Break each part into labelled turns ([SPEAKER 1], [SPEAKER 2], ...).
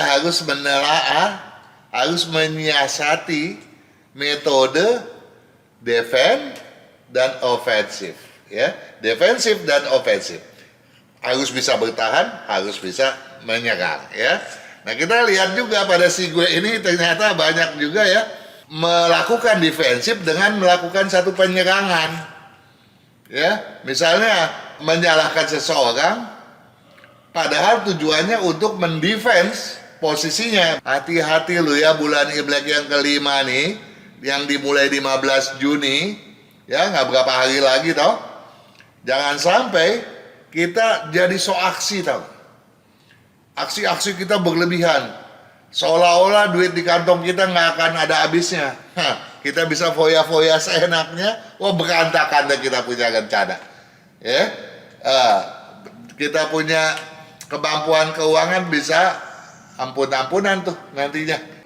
[SPEAKER 1] harus menelaah, harus menyiasati metode defend dan ofensif, ya, defensif dan ofensif. Harus bisa bertahan, harus bisa menyerang, ya. Nah, kita lihat juga pada si gue ini ternyata banyak juga ya melakukan defensif dengan melakukan satu penyerangan, ya. Misalnya menyalahkan seseorang, padahal tujuannya untuk mendefense posisinya. Hati-hati lu ya, bulan Imlek yang kelima nih, yang dimulai 15 Juni, ya, nggak berapa hari lagi toh. Jangan sampai kita jadi so aksi tau. Aksi-aksi kita berlebihan. Seolah-olah duit di kantong kita nggak akan ada habisnya. Kita bisa foya-foya seenaknya, wah berantakan deh kita punya rencana. Ya, kita punya kemampuan keuangan bisa ampun-ampunan tuh nantinya.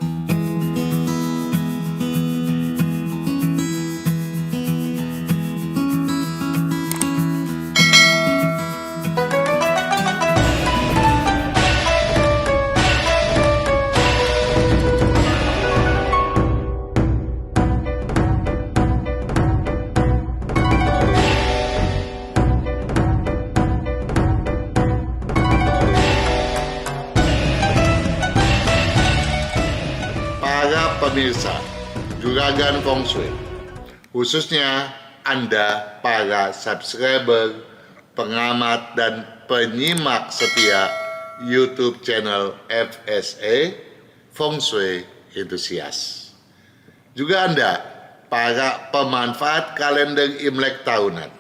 [SPEAKER 1] Pemirsa Juragan Feng Shui, khususnya Anda para subscriber, pengamat dan penyimak setia YouTube channel FSA Feng Shui Enthusiast. Juga Anda para pemanfaat kalender Imlek tahunan.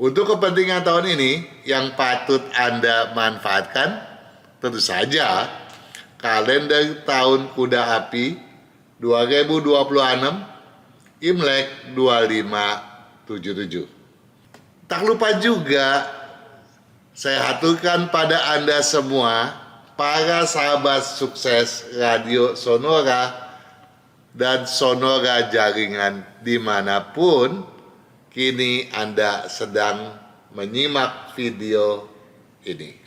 [SPEAKER 1] Untuk kepentingan tahun ini yang patut Anda manfaatkan, tentu saja kalender tahun kuda api 2026 Imlek 2577. Tak lupa juga saya haturkan pada Anda semua para sahabat sukses Radio Sonora dan Sonora jaringan dimanapun kini Anda sedang menyimak video ini.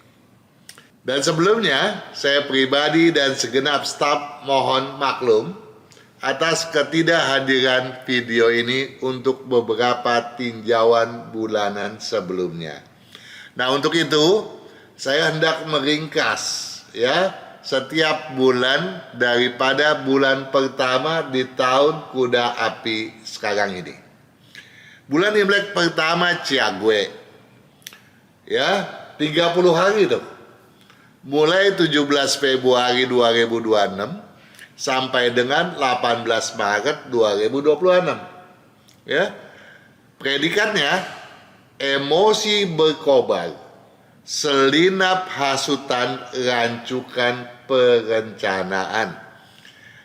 [SPEAKER 1] Dan sebelumnya, saya pribadi dan segenap staf mohon maklum atas ketidakhadiran video ini untuk beberapa tinjauan bulanan sebelumnya. Nah, untuk itu saya hendak meringkas ya setiap bulan daripada bulan pertama di tahun kuda api sekarang ini. Bulan Imlek pertama Ciague, ya, 30 hari tuh. Mulai 17 Februari 2026 sampai dengan 18 Maret 2026. Ya. Predikatnya emosi berkobar, selinap hasutan, rancukan perencanaan.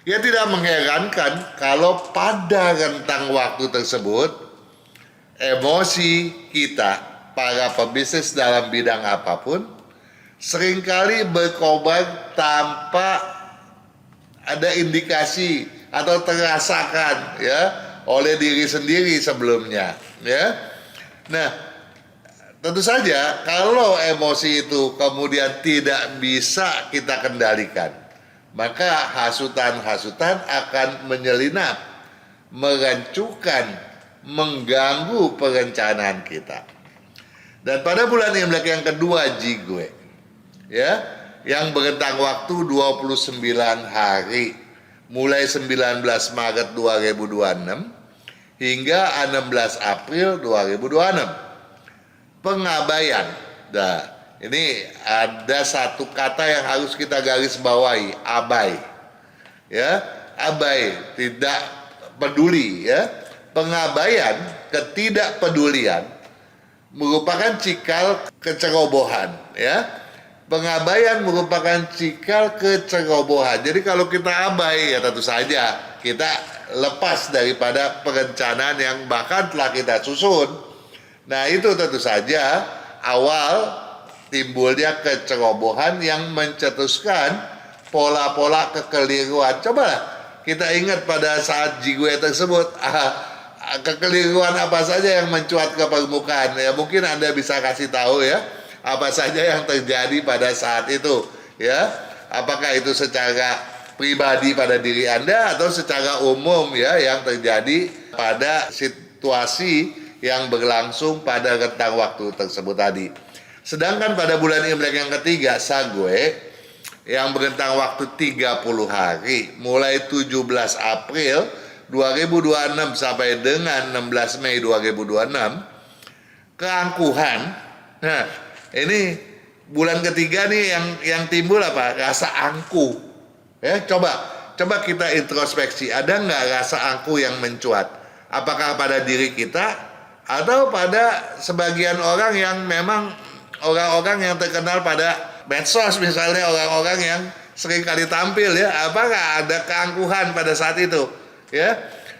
[SPEAKER 1] Ya, tidak mengherankan kalau pada rentang waktu tersebut emosi kita para pebisnis dalam bidang apapun seringkali berkobar tanpa ada indikasi atau terasakan ya oleh diri sendiri sebelumnya, ya. Nah, tentu saja kalau emosi itu kemudian tidak bisa kita kendalikan, maka hasutan-hasutan akan menyelinap, merancukan, mengganggu perencanaan kita. Dan pada bulan Imlek yang kedua Jigue, ya, yang berentang waktu 29 hari, mulai 19 Maret 2026 hingga 16 April 2026. Pengabaian. Nah, ini ada satu kata yang harus kita garis bawahi, abai. Ya, abai, tidak peduli, ya. Pengabaian, ketidakpedulian merupakan cikal kecerobohan, ya. Pengabaian merupakan cikal kecerobohan. Jadi kalau kita abai, ya tentu saja kita lepas daripada perencanaan yang bahkan telah kita susun. Nah, itu tentu saja awal timbulnya kecerobohan yang mencetuskan pola-pola kekeliruan. Cobalah kita ingat pada saat Jigue tersebut, kekeliruan apa saja yang mencuat ke permukaan. Ya, mungkin Anda bisa kasih tahu ya, apa saja yang terjadi pada saat itu, ya. Apakah itu secara pribadi pada diri Anda atau secara umum ya yang terjadi pada situasi yang berlangsung pada rentang waktu tersebut tadi. Sedangkan pada bulan Imlek yang ketiga, Sagwe, yang berentang waktu 30 hari, mulai 17 April 2026 sampai dengan 16 Mei 2026, keangkuhan. Nah, ini bulan ketiga nih yang timbul apa? Rasa angkuh. Ya, coba kita introspeksi, ada nggak rasa angkuh yang mencuat? Apakah pada diri kita atau pada sebagian orang yang memang orang-orang yang terkenal pada medsos, misalnya orang-orang yang sering kali tampil ya, apakah ada keangkuhan pada saat itu ya?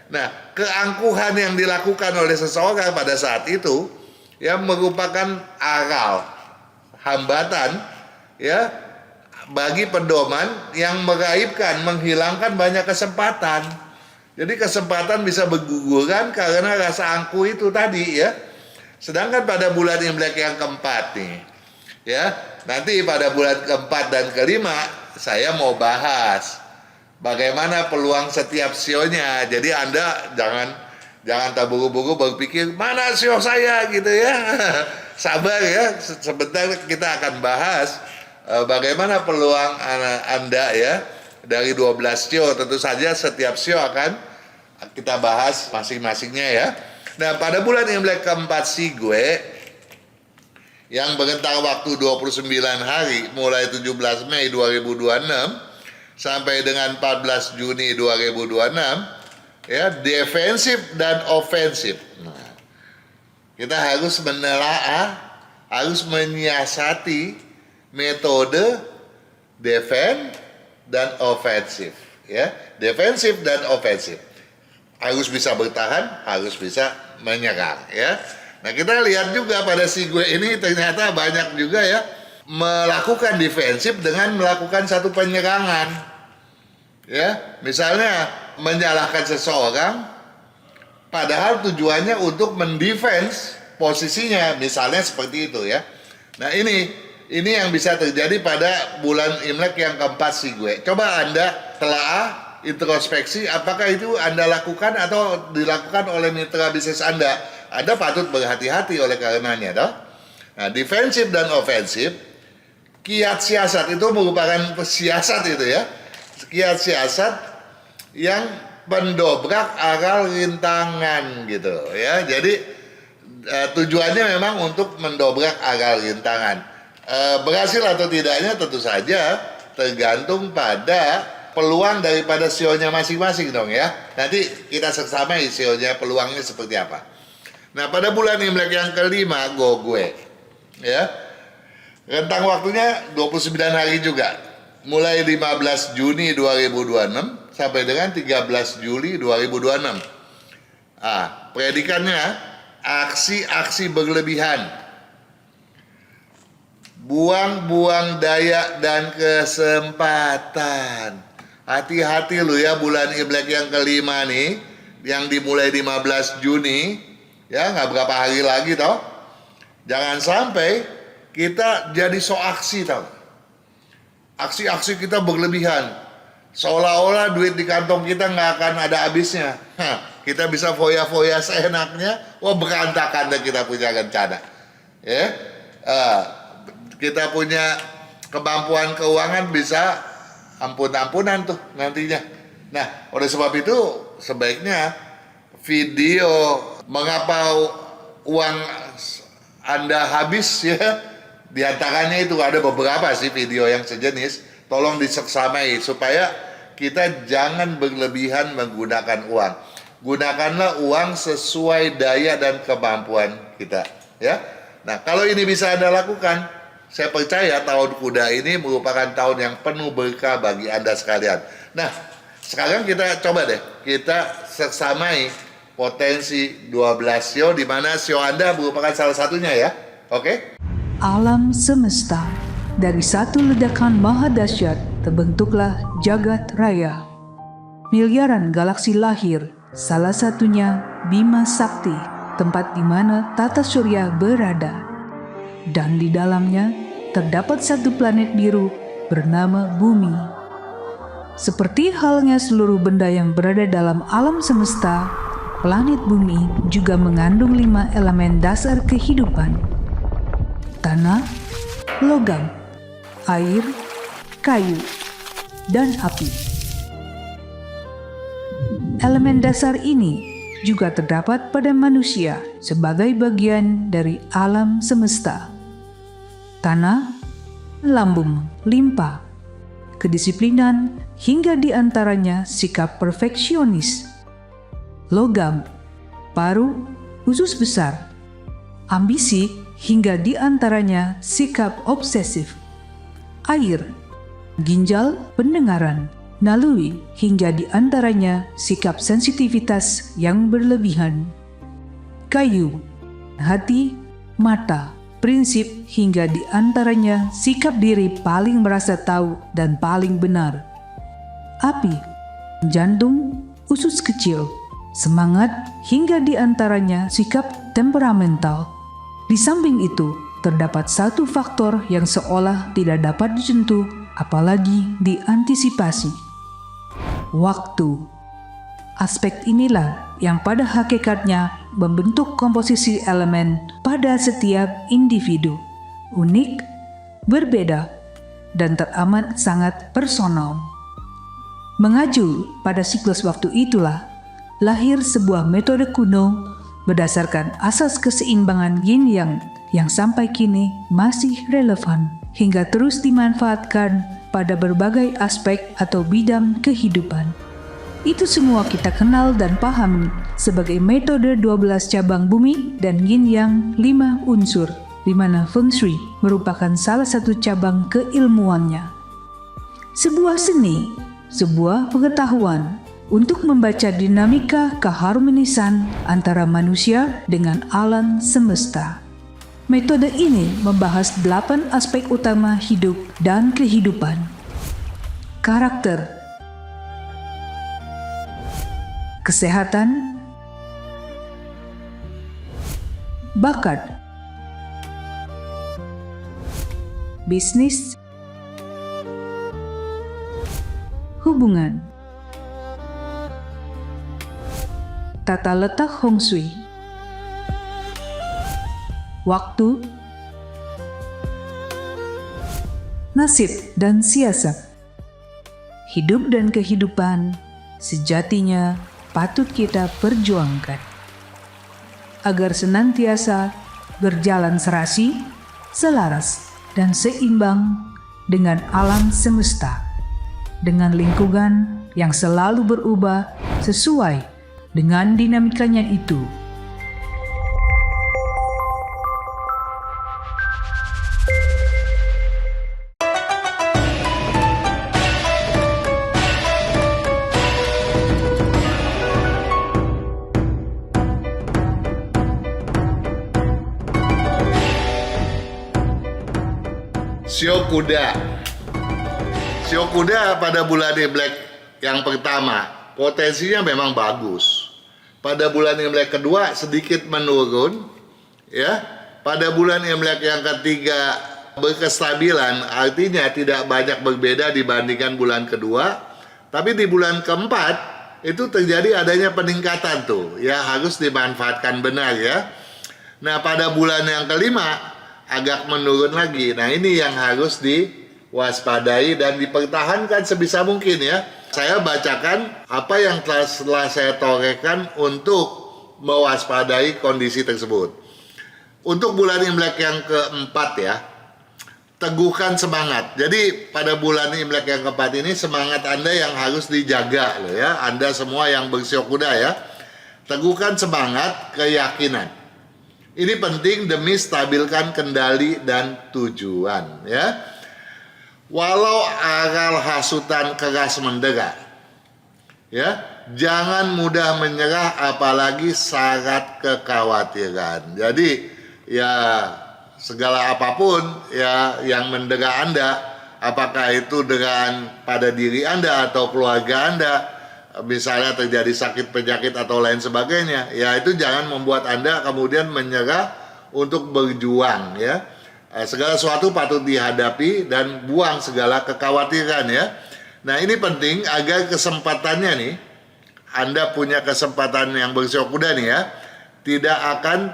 [SPEAKER 1] Nah, keangkuhan yang dilakukan oleh seseorang pada saat itu ya merupakan aral, hambatan ya bagi pedoman yang meraibkan, menghilangkan banyak kesempatan. Jadi kesempatan bisa berguguran karena rasa angkuh itu tadi ya. Sedangkan pada bulan Imlek yang keempat nih ya, nanti pada bulan keempat dan kelima saya mau bahas bagaimana peluang setiap sionya. Jadi Anda jangan terburu-buru berpikir mana sio saya gitu ya. Sabar ya, sebentar kita akan bahas bagaimana peluang Anda ya dari 12 sio. Tentu saja setiap sio akan kita bahas masing-masingnya ya. Nah, pada bulan Imlek keempat Sigwe yang berentang waktu 29 hari mulai 17 Mei 2026 sampai dengan 14 Juni 2026 ya, defensif dan ofensif. Nah, kita harus menelaah, harus menyiasati metode defend dan ofensif ya. Defensif dan ofensif. Harus bisa bertahan, harus bisa menyerang ya. Nah, kita lihat juga pada Sigwe ini ternyata banyak juga ya melakukan defensif dengan melakukan satu penyerangan. Ya, misalnya menyalahkan seseorang padahal tujuannya untuk mendefense posisinya, misalnya seperti itu ya. Nah, ini yang bisa terjadi pada bulan Imlek yang keempat Sigwe. Coba Anda telaah, introspeksi, apakah itu Anda lakukan atau dilakukan oleh mitra bisnis Anda? Anda patut berhati-hati oleh karenanya, toh. Nah, defensif dan ofensif, kiat siasat itu merupakan siasat itu ya. Kiat siasat yang mendobrak aral rintangan gitu ya. Jadi tujuannya memang untuk mendobrak aral rintangan. Berhasil atau tidaknya tentu saja tergantung pada peluang daripada sionya masing-masing dong ya. Nanti kita seksama sionya peluangnya seperti apa. Nah, pada bulan Imlek yang kelima, Gogwe ya, rentang waktunya 29 hari juga, mulai 15 Juni 2026 sampai dengan 13 Juli 2026. Predikannya aksi-aksi berlebihan, buang-buang daya dan kesempatan. Hati-hati lu ya, bulan Imlek yang kelima nih, yang dimulai 15 Juni ya, nggak berapa hari lagi toh. Jangan sampai kita jadi so aksi tau. Aksi-aksi kita berlebihan, seolah-olah duit di kantong kita nggak akan ada habisnya. Kita bisa foya-foya seenaknya, wah berantakan dan kita punya rencana ya. Kita punya kemampuan keuangan bisa ampun-ampunan tuh nantinya. Nah, oleh sebab itu sebaiknya video mengapa uang Anda habis ya, diantaranya itu ada beberapa sih video yang sejenis. Tolong diseksamai supaya kita jangan berlebihan menggunakan uang. Gunakanlah uang sesuai daya dan kemampuan kita ya. Nah, kalau ini bisa Anda lakukan, saya percaya tahun kuda ini merupakan tahun yang penuh berkah bagi Anda sekalian. Nah, sekarang kita coba deh, kita seksamai potensi 12 sio, di mana sio Anda merupakan salah satunya ya. Oke?
[SPEAKER 2] Alam semesta, dari satu ledakan maha dahsyat terbentuklah jagat raya. Miliaran galaksi lahir, salah satunya Bima Sakti, tempat di mana tata surya berada. Dan di dalamnya terdapat satu planet biru bernama bumi. Seperti halnya seluruh benda yang berada dalam alam semesta, planet bumi juga mengandung 5 elemen dasar kehidupan: tanah, logam, air, kayu, dan api. Elemen dasar ini juga terdapat pada manusia sebagai bagian dari alam semesta. Tanah, lambung, limpa, kedisiplinan, hingga diantaranya sikap perfeksionis. Logam, paru, usus besar, ambisi, hingga diantaranya sikap obsesif. Air, ginjal, pendengaran, naluri, hingga diantaranya sikap sensitivitas yang berlebihan. Kayu, hati, mata, prinsip, hingga diantaranya sikap diri paling merasa tahu dan paling benar. Api, jantung, usus kecil, semangat, hingga diantaranya sikap temperamental. Di samping itu, terdapat satu faktor yang seolah tidak dapat disentuh, apalagi diantisipasi. Waktu. Aspek inilah yang pada hakikatnya membentuk komposisi elemen pada setiap individu, unik, berbeda, dan teramat sangat personal. Mengacu pada siklus waktu itulah lahir sebuah metode kuno berdasarkan asas keseimbangan yin yang sampai kini masih relevan hingga terus dimanfaatkan pada berbagai aspek atau bidang kehidupan. Itu semua kita kenal dan pahami sebagai metode 12 cabang bumi dan yin yang 5 unsur, di mana Feng Shui merupakan salah satu cabang keilmuannya. Sebuah seni, sebuah pengetahuan untuk membaca dinamika keharmonisan antara manusia dengan alam semesta. Metode ini membahas 8 aspek utama hidup dan kehidupan. Karakter, kesehatan, bakat, bisnis, hubungan, tata letak Feng Shui, waktu, nasib dan siasat. Hidup dan kehidupan sejatinya patut kita perjuangkan agar senantiasa berjalan serasi, selaras, dan seimbang dengan alam semesta, dengan lingkungan yang selalu berubah sesuai dengan dinamikanya itu.
[SPEAKER 1] Sio kuda. Sio kuda pada bulan Imlek yang pertama potensinya memang bagus. Pada bulan Imlek kedua sedikit menurun, ya. Pada bulan Imlek yang ketiga berkestabilan, artinya tidak banyak berbeda dibandingkan bulan kedua. Tapi di bulan keempat itu terjadi adanya peningkatan tuh, ya, harus dimanfaatkan benar, ya. Nah, pada bulan yang kelima agak menurun lagi. Nah, ini yang harus diwaspadai dan dipertahankan sebisa mungkin, ya. Saya bacakan apa yang telah saya torehkan untuk mewaspadai kondisi tersebut. Untuk bulan Imlek yang keempat, ya, teguhkan semangat. Jadi pada bulan Imlek yang keempat ini semangat Anda yang harus dijaga loh, ya. Anda semua yang bersio kuda, ya. Teguhkan semangat, keyakinan. Ini penting demi stabilkan kendali dan tujuan, ya. Walau aral hasutan keras mendera, ya, jangan mudah menyerah apalagi syarat kekhawatiran. Jadi, ya, segala apapun, ya, yang mendera Anda, apakah itu dengan pada diri Anda atau keluarga Anda, misalnya terjadi sakit penyakit atau lain sebagainya, ya, itu jangan membuat Anda kemudian menyerah untuk berjuang, ya. Segala sesuatu patut dihadapi dan buang segala kekhawatiran ya. Nah ini penting agar kesempatannya nih, Anda punya kesempatan yang bersiok kuda nih ya, tidak akan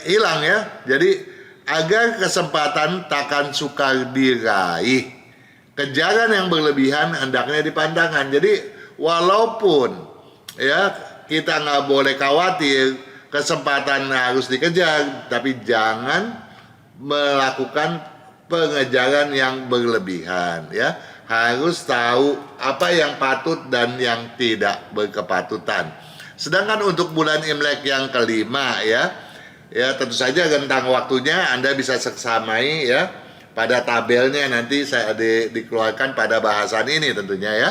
[SPEAKER 1] hilang ya. Jadi agar kesempatan takkan sukar diraih, kejaran yang berlebihan hendaknya dipandangkan. Jadi walaupun ya kita nggak boleh khawatir, kesempatan harus dikejar, tapi jangan melakukan pengejaran yang berlebihan ya. Harus tahu apa yang patut dan yang tidak berkepatutan. Sedangkan untuk bulan Imlek yang kelima ya tentu saja rentang waktunya Anda bisa seksamai ya pada tabelnya, nanti saya dikeluarkan pada bahasan ini tentunya ya.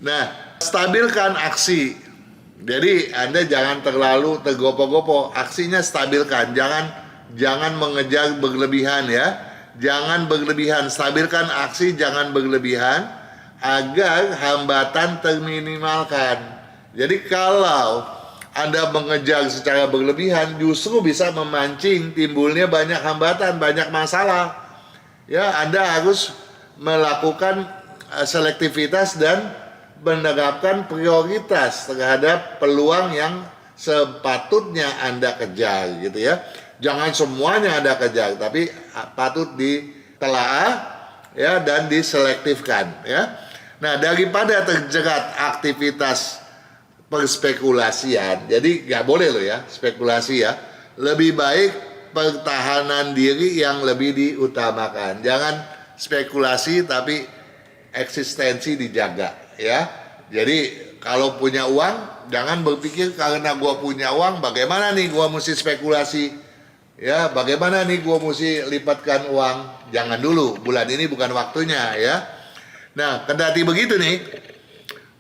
[SPEAKER 1] Nah, stabilkan aksi. Jadi Anda jangan terlalu tergopoh-gopoh, aksinya stabilkan, jangan mengejar berlebihan ya. Jangan berlebihan, stabilkan aksi, jangan berlebihan agar hambatan terminimalkan. Jadi kalau Anda mengejar secara berlebihan justru bisa memancing timbulnya banyak hambatan, banyak masalah. Ya, Anda harus melakukan selektivitas dan menerapkan prioritas terhadap peluang yang sepatutnya Anda kejar gitu ya. Jangan semuanya Anda kejar, tapi patut ditelaah ya dan diselektifkan ya. Nah, daripada terjerat aktivitas perspekulasian, jadi nggak boleh loh ya spekulasi ya. Lebih baik pertahanan diri yang lebih diutamakan. Jangan spekulasi tapi eksistensi dijaga ya. Jadi kalau punya uang jangan berpikir karena gua punya uang bagaimana nih gua mesti spekulasi. Ya, bagaimana nih gua mesti lipatkan uang? Jangan dulu, bulan ini bukan waktunya ya. Nah, kendati begitu nih,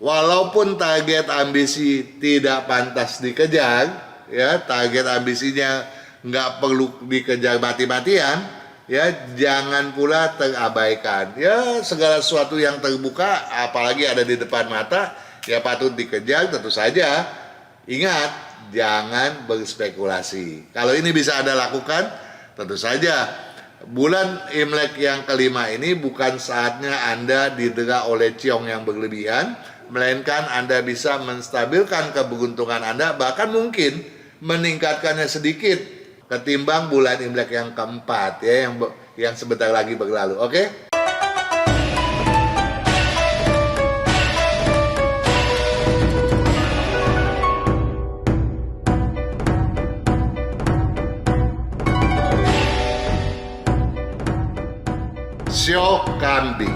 [SPEAKER 1] walaupun target ambisi tidak pantas dikejar, ya, target ambisinya nggak perlu dikejar mati-matian, ya, jangan pula terabaikan. Ya, segala sesuatu yang terbuka, apalagi ada di depan mata, ya patut dikejar tentu saja. Ingat, jangan berspekulasi. Kalau ini bisa Anda lakukan, tentu saja bulan Imlek yang kelima ini bukan saatnya Anda didera oleh ciong yang berlebihan, melainkan Anda bisa menstabilkan keberuntungan Anda, bahkan mungkin meningkatkannya sedikit ketimbang bulan Imlek yang keempat ya, yang sebentar lagi berlalu. Oke? Sio kambing.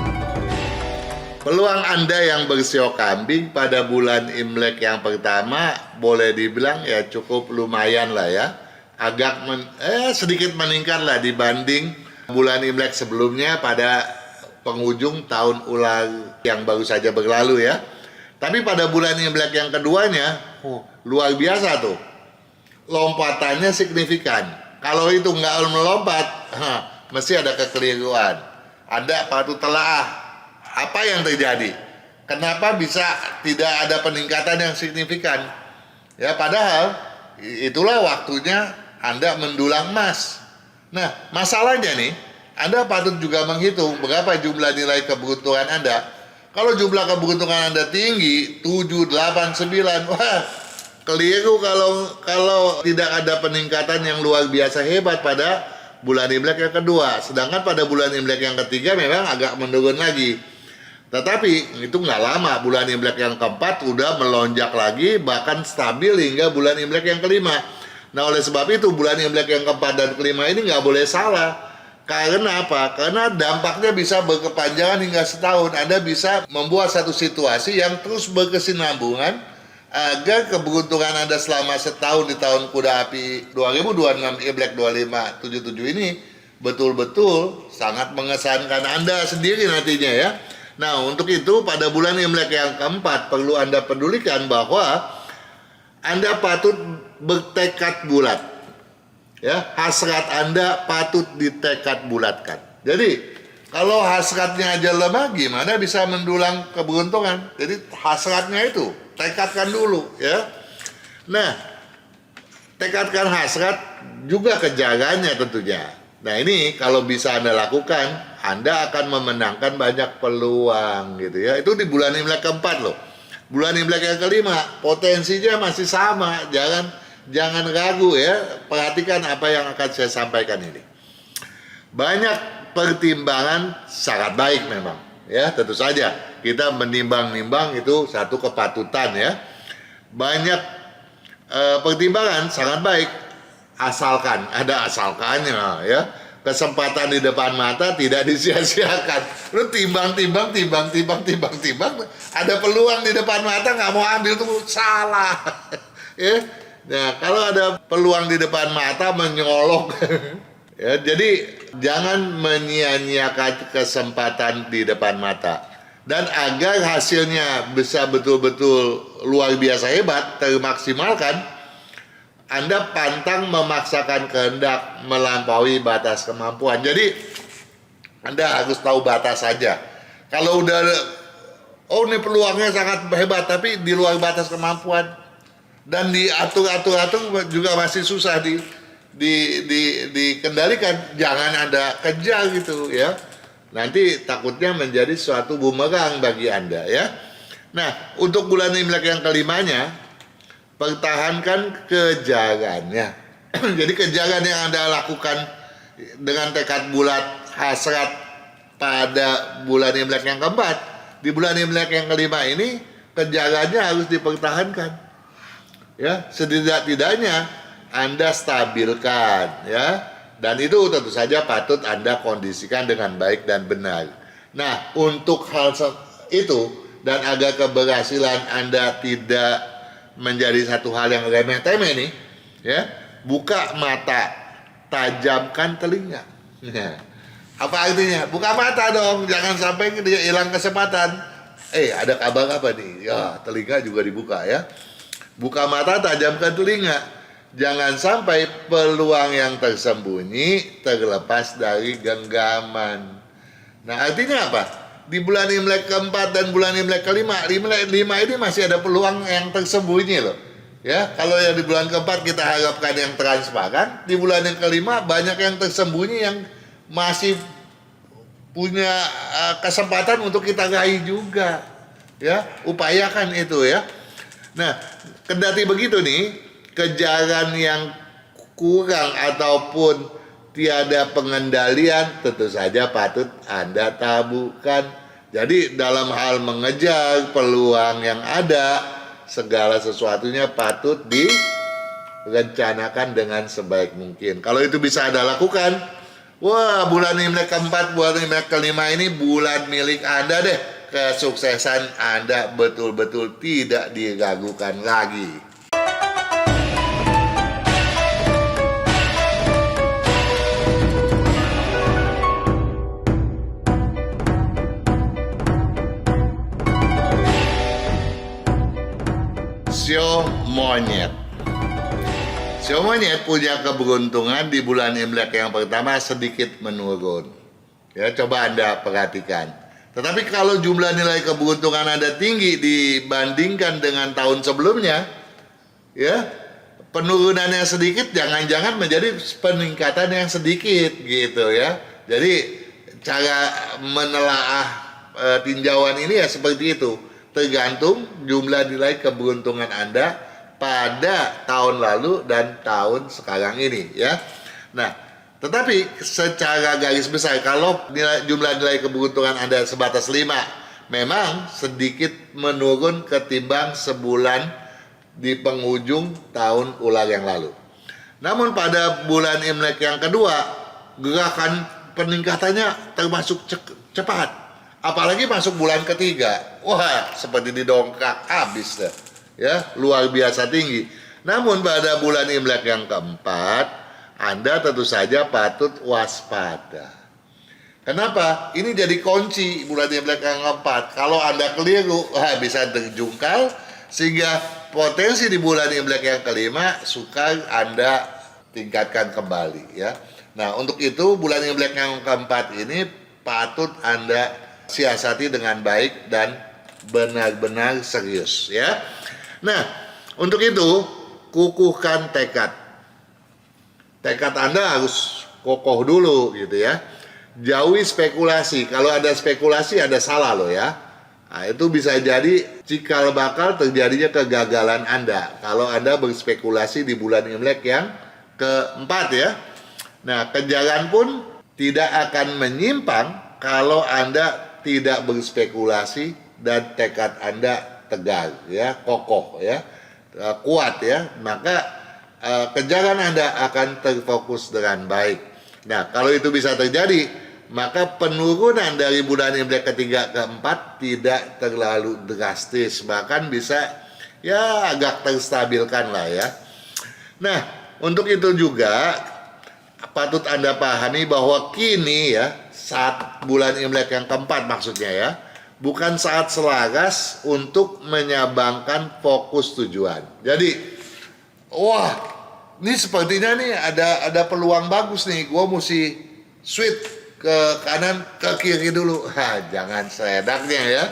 [SPEAKER 1] Peluang Anda yang bersio kambing pada bulan Imlek yang pertama boleh dibilang ya cukup lumayan lah ya. Agak sedikit meningkat lah dibanding bulan Imlek sebelumnya pada penghujung tahun ular yang baru saja berlalu ya. Tapi pada bulan Imlek yang keduanya luar biasa tuh. Lompatannya signifikan. Kalau itu nggak melompat, mesti ada kekeliruan. Anda patut telaah apa yang terjadi. Kenapa bisa tidak ada peningkatan yang signifikan? Ya, padahal itulah waktunya Anda mendulang emas. Nah, masalahnya nih, Anda patut juga menghitung berapa jumlah nilai keberuntungan Anda. Kalau jumlah keberuntungan Anda tinggi, 7, 8, 9, wah, keliru kalau tidak ada peningkatan yang luar biasa hebat pada bulan Imlek yang kedua. Sedangkan pada bulan Imlek yang ketiga memang agak menurun lagi. Tetapi itu nggak lama, bulan Imlek yang keempat udah melonjak lagi, bahkan stabil hingga bulan Imlek yang kelima. Nah, oleh sebab itu bulan Imlek yang keempat dan kelima ini nggak boleh salah. Karena apa? Karena dampaknya bisa berkepanjangan hingga setahun. Anda bisa membuat satu situasi yang terus berkesinambungan agar keberuntungan Anda selama setahun di tahun kuda api 2026 Imlek 2577 ini betul-betul sangat mengesankan Anda sendiri nantinya ya. Nah, untuk itu pada bulan Imlek yang keempat perlu Anda pedulikan bahwa Anda patut bertekad bulat. Ya, hasrat Anda patut ditekad bulatkan. Jadi, kalau hasratnya aja lemah, gimana bisa mendulang keberuntungan? Jadi, hasratnya itu tekadkan dulu ya. Nah, tekadkan hasrat juga kejarannya tentunya. Nah ini kalau bisa Anda lakukan, Anda akan memenangkan banyak peluang gitu ya. Itu di bulan Imlek keempat loh. Bulan Imlek yang kelima, potensinya masih sama. Jangan ragu ya. Perhatikan apa yang akan saya sampaikan ini. Banyak pertimbangan sangat baik memang. Ya, tentu saja kita menimbang-nimbang itu satu kepatutan ya. Banyak pertimbangan sangat baik. Asalkan ada asalkannya ya, kesempatan di depan mata tidak disia-siakan. Lu timbang, ada peluang di depan mata nggak mau ambil tuh salah. Ya, nah kalau ada peluang di depan mata menyolok. Ya, jadi jangan menyia-nyiakan kesempatan di depan mata. Dan agar hasilnya bisa betul-betul luar biasa hebat, termaksimalkan, Anda pantang memaksakan kehendak melampaui batas kemampuan. Jadi Anda harus tahu batas saja. Kalau udah, oh ini peluangnya sangat hebat, tapi di luar batas kemampuan dan diatur juga masih susah dikendalikan. Jangan Anda kejar gitu ya. Nanti takutnya menjadi suatu bumerang bagi Anda ya. Nah, untuk bulan Imlek yang kelimanya, pertahankan kejarannya. Jadi kejaran yang Anda lakukan dengan tekad bulat hasrat pada bulan Imlek yang keempat, di bulan Imlek yang kelima ini kejarannya harus dipertahankan. Ya, setidak-tidaknya Anda stabilkan ya. Dan itu tentu saja patut Anda kondisikan dengan baik dan benar. Nah, untuk hal itu dan agar keberhasilan Anda tidak menjadi satu hal yang remeh-temeh nih, ya, buka mata, tajamkan telinga. Ya. Apa artinya? Buka mata dong, jangan sampai dia hilang kesempatan. Ada kabar apa nih? Ya, telinga juga dibuka ya. Buka mata, tajamkan telinga. Jangan sampai peluang yang tersembunyi terlepas dari genggaman. Nah, artinya apa? Di bulan Imlek keempat dan bulan Imlek kelima, lima ini masih ada peluang yang tersembunyi loh. Ya, kalau yang di bulan keempat kita harapkan yang transparan, di bulan yang kelima banyak yang tersembunyi yang masih punya kesempatan untuk kita raih juga. Ya, upayakan itu ya. Nah, kendati begitu nih, kejaran yang kurang ataupun tiada pengendalian tentu saja patut Anda tabuhkan. Jadi dalam hal mengejar peluang yang ada, segala sesuatunya patut direncanakan dengan sebaik mungkin. Kalau itu bisa Anda lakukan, wah, bulan Imlek keempat, bulan Imlek kelima ini bulan milik Anda deh. Kesuksesan Anda betul-betul tidak diragukan lagi. Sio monyet. Sio monyet punya keberuntungan di bulan Imlek yang pertama sedikit menurun. Ya, coba Anda perhatikan. Tetapi kalau jumlah nilai keberuntungan Anda tinggi dibandingkan dengan tahun sebelumnya, ya, penurunannya sedikit jangan-jangan menjadi peningkatan yang sedikit gitu ya. Jadi cara menelaah tinjauan ini ya seperti itu. Tergantung jumlah nilai keberuntungan Anda pada tahun lalu dan tahun sekarang ini ya. Nah, tetapi secara garis besar kalau jumlah nilai keberuntungan Anda sebatas 5, memang sedikit menurun ketimbang sebulan di penghujung tahun ular yang lalu. Namun pada bulan Imlek yang kedua, gerakan peningkatannya termasuk cepat. Apalagi masuk bulan ketiga, wah seperti didongkrak habis deh, ya luar biasa tinggi. Namun pada bulan Imlek yang keempat, Anda tentu saja patut waspada. Kenapa? Ini jadi kunci bulan Imlek yang keempat. Kalau Anda keliru, bisa terjungkal sehingga potensi di bulan Imlek yang kelima sukar Anda tingkatkan kembali, ya. Nah untuk itu bulan Imlek yang keempat ini patut Anda siasati dengan baik dan benar-benar serius ya. Nah, untuk itu kukuhkan tekad. Tekad Anda harus kokoh dulu gitu ya. Jauhi spekulasi. Kalau ada spekulasi ada salah loh ya. Nah, itu bisa jadi cikal bakal terjadinya kegagalan Anda kalau Anda berspekulasi di bulan Imlek yang keempat ya. Nah, kejayaan pun tidak akan menyimpang kalau Anda tidak berspekulasi dan tekad Anda tegar ya, kokoh ya, kuat ya, maka kejayaan Anda akan terfokus dengan baik. Nah, kalau itu bisa terjadi, maka penurunan dari bulan Imlek ketiga keempat tidak terlalu drastis, bahkan bisa ya agak terstabilkan lah ya. Nah, untuk itu juga patut Anda pahami bahwa kini ya, saat bulan Imlek yang keempat maksudnya ya, bukan saat selaras untuk menyabangkan fokus tujuan. Jadi, wah, ini sepertinya nih ada peluang bagus nih, gue mesti switch ke kanan ke kiri dulu. Jangan seenaknya ya.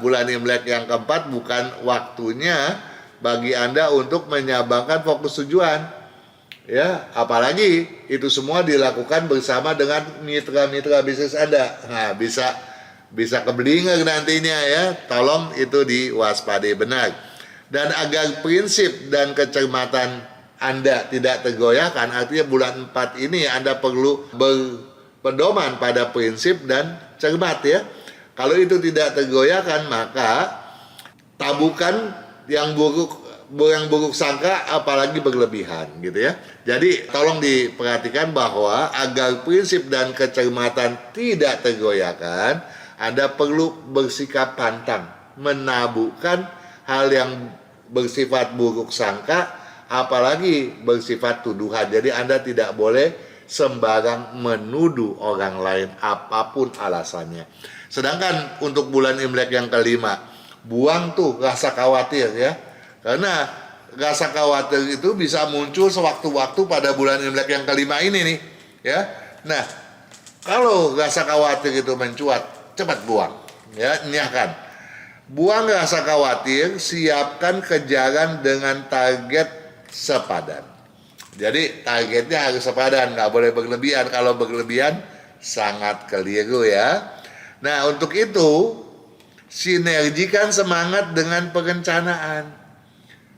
[SPEAKER 1] Bulan Imlek yang keempat bukan waktunya bagi Anda untuk menyabangkan fokus tujuan. Ya, apalagi itu semua dilakukan bersama dengan mitra-mitra bisnis Anda. Nah, bisa keblinger nantinya ya. Tolong itu diwaspadai benar. Dan agar prinsip dan kecermatan Anda tidak tergoyahkan, artinya bulan 4 ini Anda perlu berpedoman pada prinsip dan cermat ya. Kalau itu tidak tergoyahkan, maka tabukan yang buruk sangka apalagi berlebihan gitu ya. Jadi tolong diperhatikan bahwa agar prinsip dan kecermatan tidak tergoyahkan, Anda perlu bersikap pantang, menabuhkan hal yang bersifat buruk sangka, apalagi bersifat tuduhan. Jadi Anda tidak boleh sembarang menuduh orang lain apapun alasannya. Sedangkan untuk bulan Imlek yang kelima, buang tuh rasa khawatir ya. Karena rasa khawatir itu bisa muncul sewaktu-waktu pada bulan Imlek yang kelima ini nih ya. Nah, kalau rasa khawatir itu mencuat, cepat buang ya, nyahkan. Buang rasa khawatir, siapkan kejaran dengan target sepadan. Jadi targetnya harus sepadan, nggak boleh berlebihan. Kalau berlebihan sangat keliru ya. Nah, untuk itu sinergikan semangat dengan perencanaan.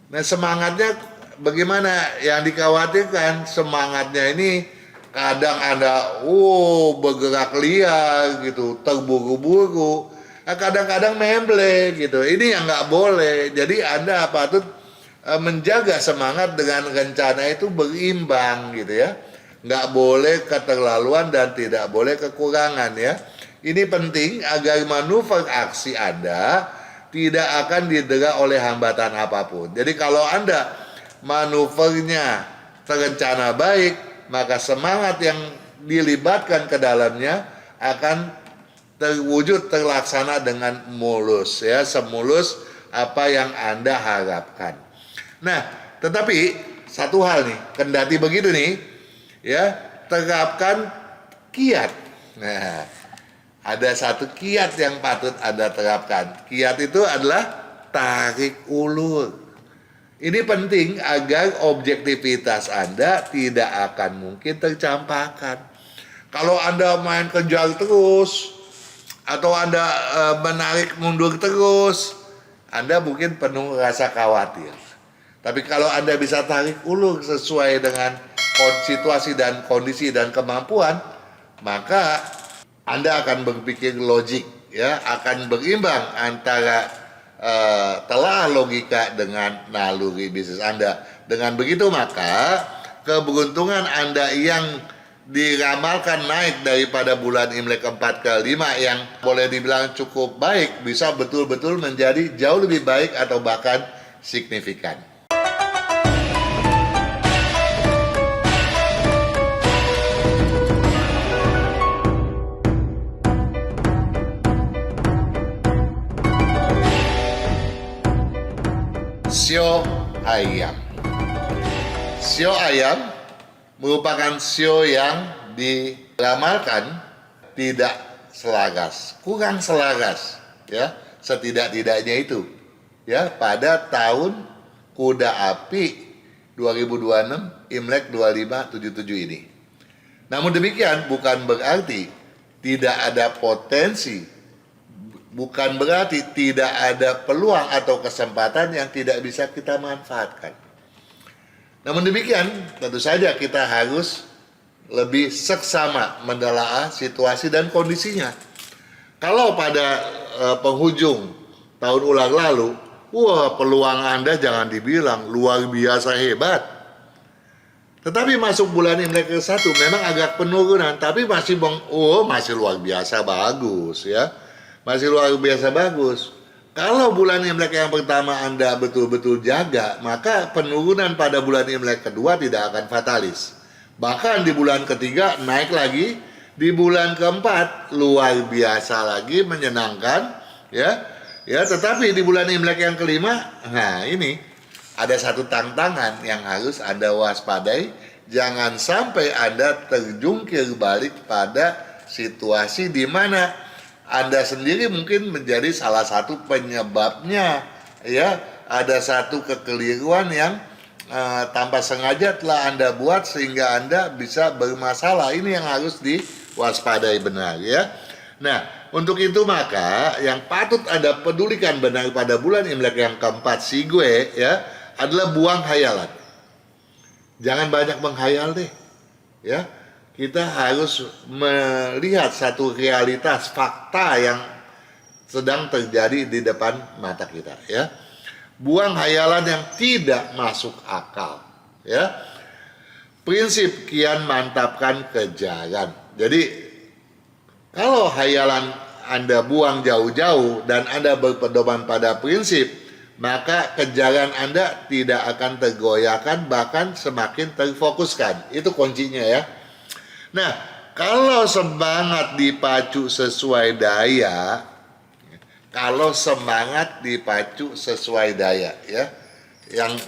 [SPEAKER 1] Nah, semangatnya bagaimana? Yang dikhawatirkan semangatnya ini kadang Anda bergerak liar gitu, terburu-buru. Nah, kadang-kadang memble gitu. Ini yang nggak boleh. Jadi Anda patut menjaga semangat dengan rencana itu berimbang gitu ya. Nggak boleh keterlaluan dan tidak boleh kekurangan ya. Ini penting agar manuver aksi Anda tidak akan didera oleh hambatan apapun. Jadi kalau Anda manuvernya terencana baik, maka semangat yang dilibatkan ke dalamnya akan terwujud, terlaksana dengan mulus ya, semulus apa yang Anda harapkan. Nah, tetapi satu hal nih, kendati begitu nih ya, terapkan kiat. Nah, ada satu kiat yang patut Anda terapkan. Kiat itu adalah tarik ulur. Ini penting agar objektivitas Anda tidak akan mungkin tercampakkan. Kalau Anda main kejar terus, atau Anda menarik mundur terus, Anda mungkin penuh rasa khawatir. Tapi kalau Anda bisa tarik ulur sesuai dengan situasi dan kondisi dan kemampuan, maka Anda akan berpikir logik ya, akan berimbang antara telah logika dengan naluri bisnis Anda. Dengan begitu maka keberuntungan Anda yang diramalkan naik daripada bulan Imlek 4 ke 5 yang boleh dibilang cukup baik, bisa betul-betul menjadi jauh lebih baik atau bahkan signifikan. Sio ayam. Sio ayam merupakan sio yang diramalkan tidak selaras, kurang selaras ya, setidak-tidaknya itu ya pada tahun kuda api 2026 Imlek 2577 ini. Namun demikian bukan berarti tidak ada potensi, bukan berarti tidak ada peluang atau kesempatan yang tidak bisa kita manfaatkan. Namun demikian, tentu saja kita harus lebih seksama menelaah situasi dan kondisinya. Kalau pada penghujung tahun ulang lalu, wah peluang Anda jangan dibilang luar biasa hebat. Tetapi masuk bulan Imlek ke-1 memang agak penurunan, tapi masih masih luar biasa bagus ya. Masih luar biasa bagus. Kalau bulan Imlek yang pertama Anda betul-betul jaga, maka penurunan pada bulan Imlek kedua tidak akan fatalis. Bahkan di bulan ketiga naik lagi, di bulan keempat luar biasa lagi, menyenangkan ya. Ya, tetapi di bulan Imlek yang kelima, nah ini ada satu tantangan yang harus Anda waspadai. Jangan sampai Anda terjungkir balik pada situasi di mana Anda sendiri mungkin menjadi salah satu penyebabnya. Ya, ada satu kekeliruan yang tanpa sengaja telah Anda buat sehingga Anda bisa bermasalah. Ini yang harus diwaspadai benar ya. Nah, untuk itu maka yang patut Anda pedulikan benar pada bulan Imlek yang keempat Sigwe ya adalah buang hayalan. Jangan banyak menghayal deh. Ya. Kita harus melihat satu realitas fakta yang sedang terjadi di depan mata kita ya. Buang hayalan yang tidak masuk akal ya. Prinsip kian mantapkan kejaran. Jadi kalau hayalan Anda buang jauh-jauh dan Anda berpedoman pada prinsip, maka kejaran Anda tidak akan tergoyahkan, bahkan semakin terfokuskan. Itu kuncinya ya. Nah, kalau semangat dipacu sesuai daya, ya,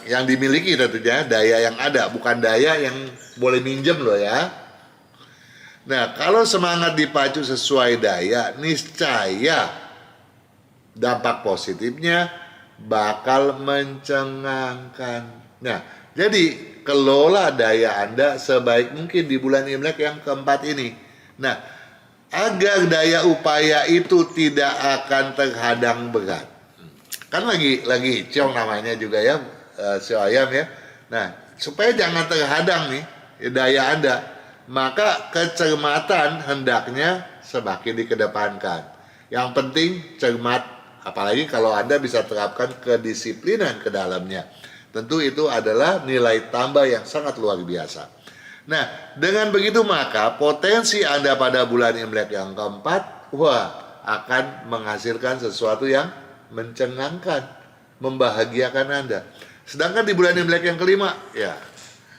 [SPEAKER 1] yang dimiliki tentunya daya yang ada, bukan daya yang boleh minjem loh ya. Nah, kalau semangat dipacu sesuai daya, niscaya dampak positifnya bakal mencengangkan. Nah, jadi kelola daya Anda sebaik mungkin di bulan Imlek yang keempat ini. Nah, agar daya upaya itu tidak akan terhadang berat. Kan lagi ciong namanya juga ya, si ayam ya. Nah, supaya jangan terhadang nih daya Anda, maka kecermatan hendaknya semakin dikedepankan. Yang penting cermat, apalagi kalau Anda bisa terapkan kedisiplinan ke dalamnya. Tentu itu adalah nilai tambah yang sangat luar biasa. Nah, dengan begitu maka potensi Anda pada bulan Imlek yang keempat, akan menghasilkan sesuatu yang mencengangkan, membahagiakan Anda. Sedangkan di bulan Imlek yang kelima, ya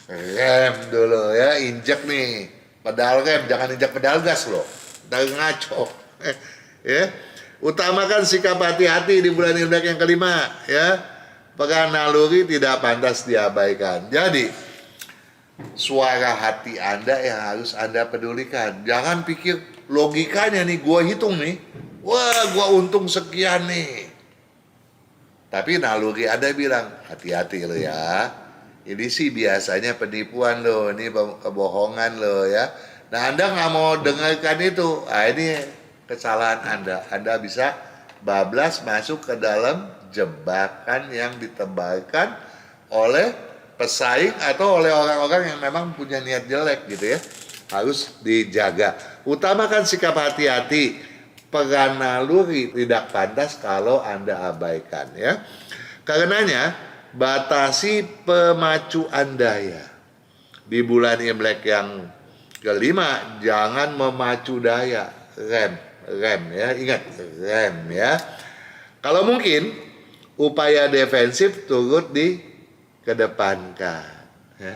[SPEAKER 1] rem dulu ya, injek nih pedal rem, jangan injek pedal gas loh, ntar ngaco. Ya, utamakan sikap hati-hati di bulan Imlek yang kelima ya. Pegang naluri tidak pantas diabaikan. Jadi suara hati Anda yang harus Anda pedulikan. Jangan pikir logikanya nih, gua hitung nih, gua untung sekian nih. Tapi naluri Anda bilang, hati-hati lo ya. Ini sih biasanya penipuan lo, ini kebohongan lo ya. Nah, Anda nggak mau dengarkan itu. Ini kesalahan Anda. Anda bisa bablas masuk ke dalam jebakan yang ditebarkan oleh pesaing atau oleh orang-orang yang memang punya niat jelek gitu ya. Harus dijaga. Utamakan sikap hati-hati. Peran naluri tidak pantas kalau Anda abaikan ya. Karenanya batasi pemacuan daya. Di bulan Imlek yang kelima, jangan memacu daya. Rem ya, ingat rem ya. Kalau mungkin upaya defensif turut dikedepankan ya.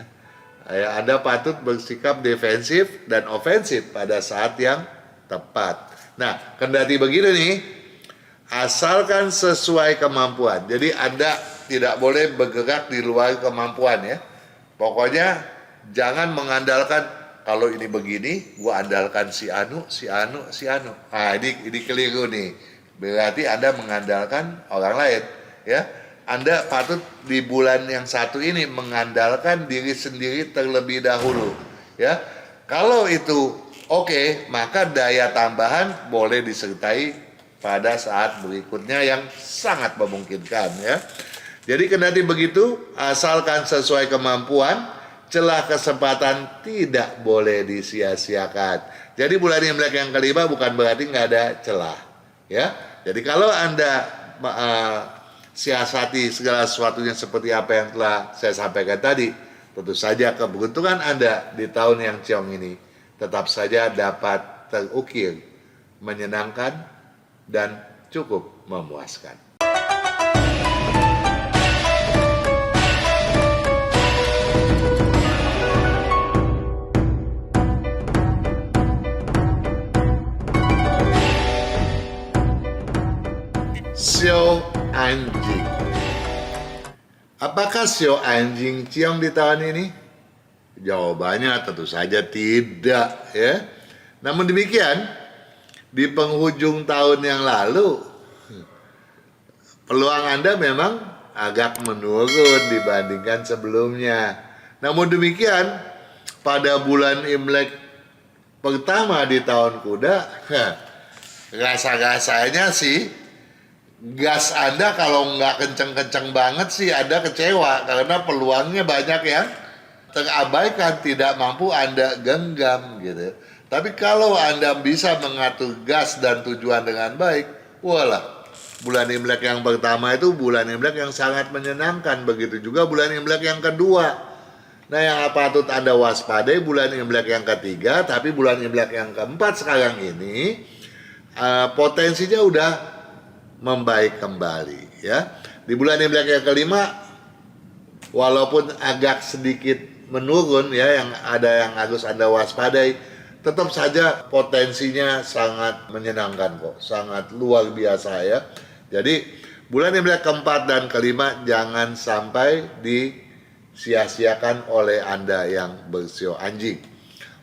[SPEAKER 1] Anda patut bersikap defensif dan ofensif pada saat yang tepat. Nah, kendati begitu nih, asalkan sesuai kemampuan. Jadi Anda tidak boleh bergerak di luar kemampuan ya. Pokoknya jangan mengandalkan kalau ini begini, gua andalkan si Anu. Nah, ini keliru nih. Berarti Anda mengandalkan orang lain ya. Anda patut di bulan yang satu ini mengandalkan diri sendiri terlebih dahulu ya. Kalau itu oke, maka daya tambahan boleh disertai pada saat berikutnya yang sangat memungkinkan ya. Jadi kendati begitu, asalkan sesuai kemampuan, celah kesempatan tidak boleh disia-siakan. Jadi bulan Imlek yang kelima bukan berarti nggak ada celah ya. Jadi kalau Anda siasati segala sesuatunya seperti apa yang telah saya sampaikan tadi, tentu saja keberuntungan Anda di tahun yang ciong ini tetap saja dapat terukir, menyenangkan, dan cukup memuaskan. Sio anjing. Apakah sio anjing ciong di tahun ini? Jawabannya tentu saja tidak ya. Namun demikian, di penghujung tahun yang lalu peluang Anda memang agak menurun dibandingkan sebelumnya. Namun demikian, pada bulan Imlek pertama di tahun kuda, rasa-rasanya sih gas Anda kalau nggak kenceng-kenceng banget sih Anda kecewa karena peluangnya banyak yang terabaikan, tidak mampu Anda genggam gitu. Tapi kalau Anda bisa mengatur gas dan tujuan dengan baik, walah, bulan Imlek yang pertama itu bulan Imlek yang sangat menyenangkan. Begitu juga bulan Imlek yang kedua. Nah, yang patut Anda waspadai bulan Imlek yang ketiga, tapi bulan Imlek yang keempat sekarang ini potensinya udah membaik kembali ya. Di bulan Imlek yang kelima walaupun agak sedikit menurun ya, yang harus Anda waspadai, tetap saja potensinya sangat menyenangkan kok, sangat luar biasa ya. Jadi bulan Imlek keempat dan kelima jangan sampai disia-siakan oleh Anda yang bersio anjing.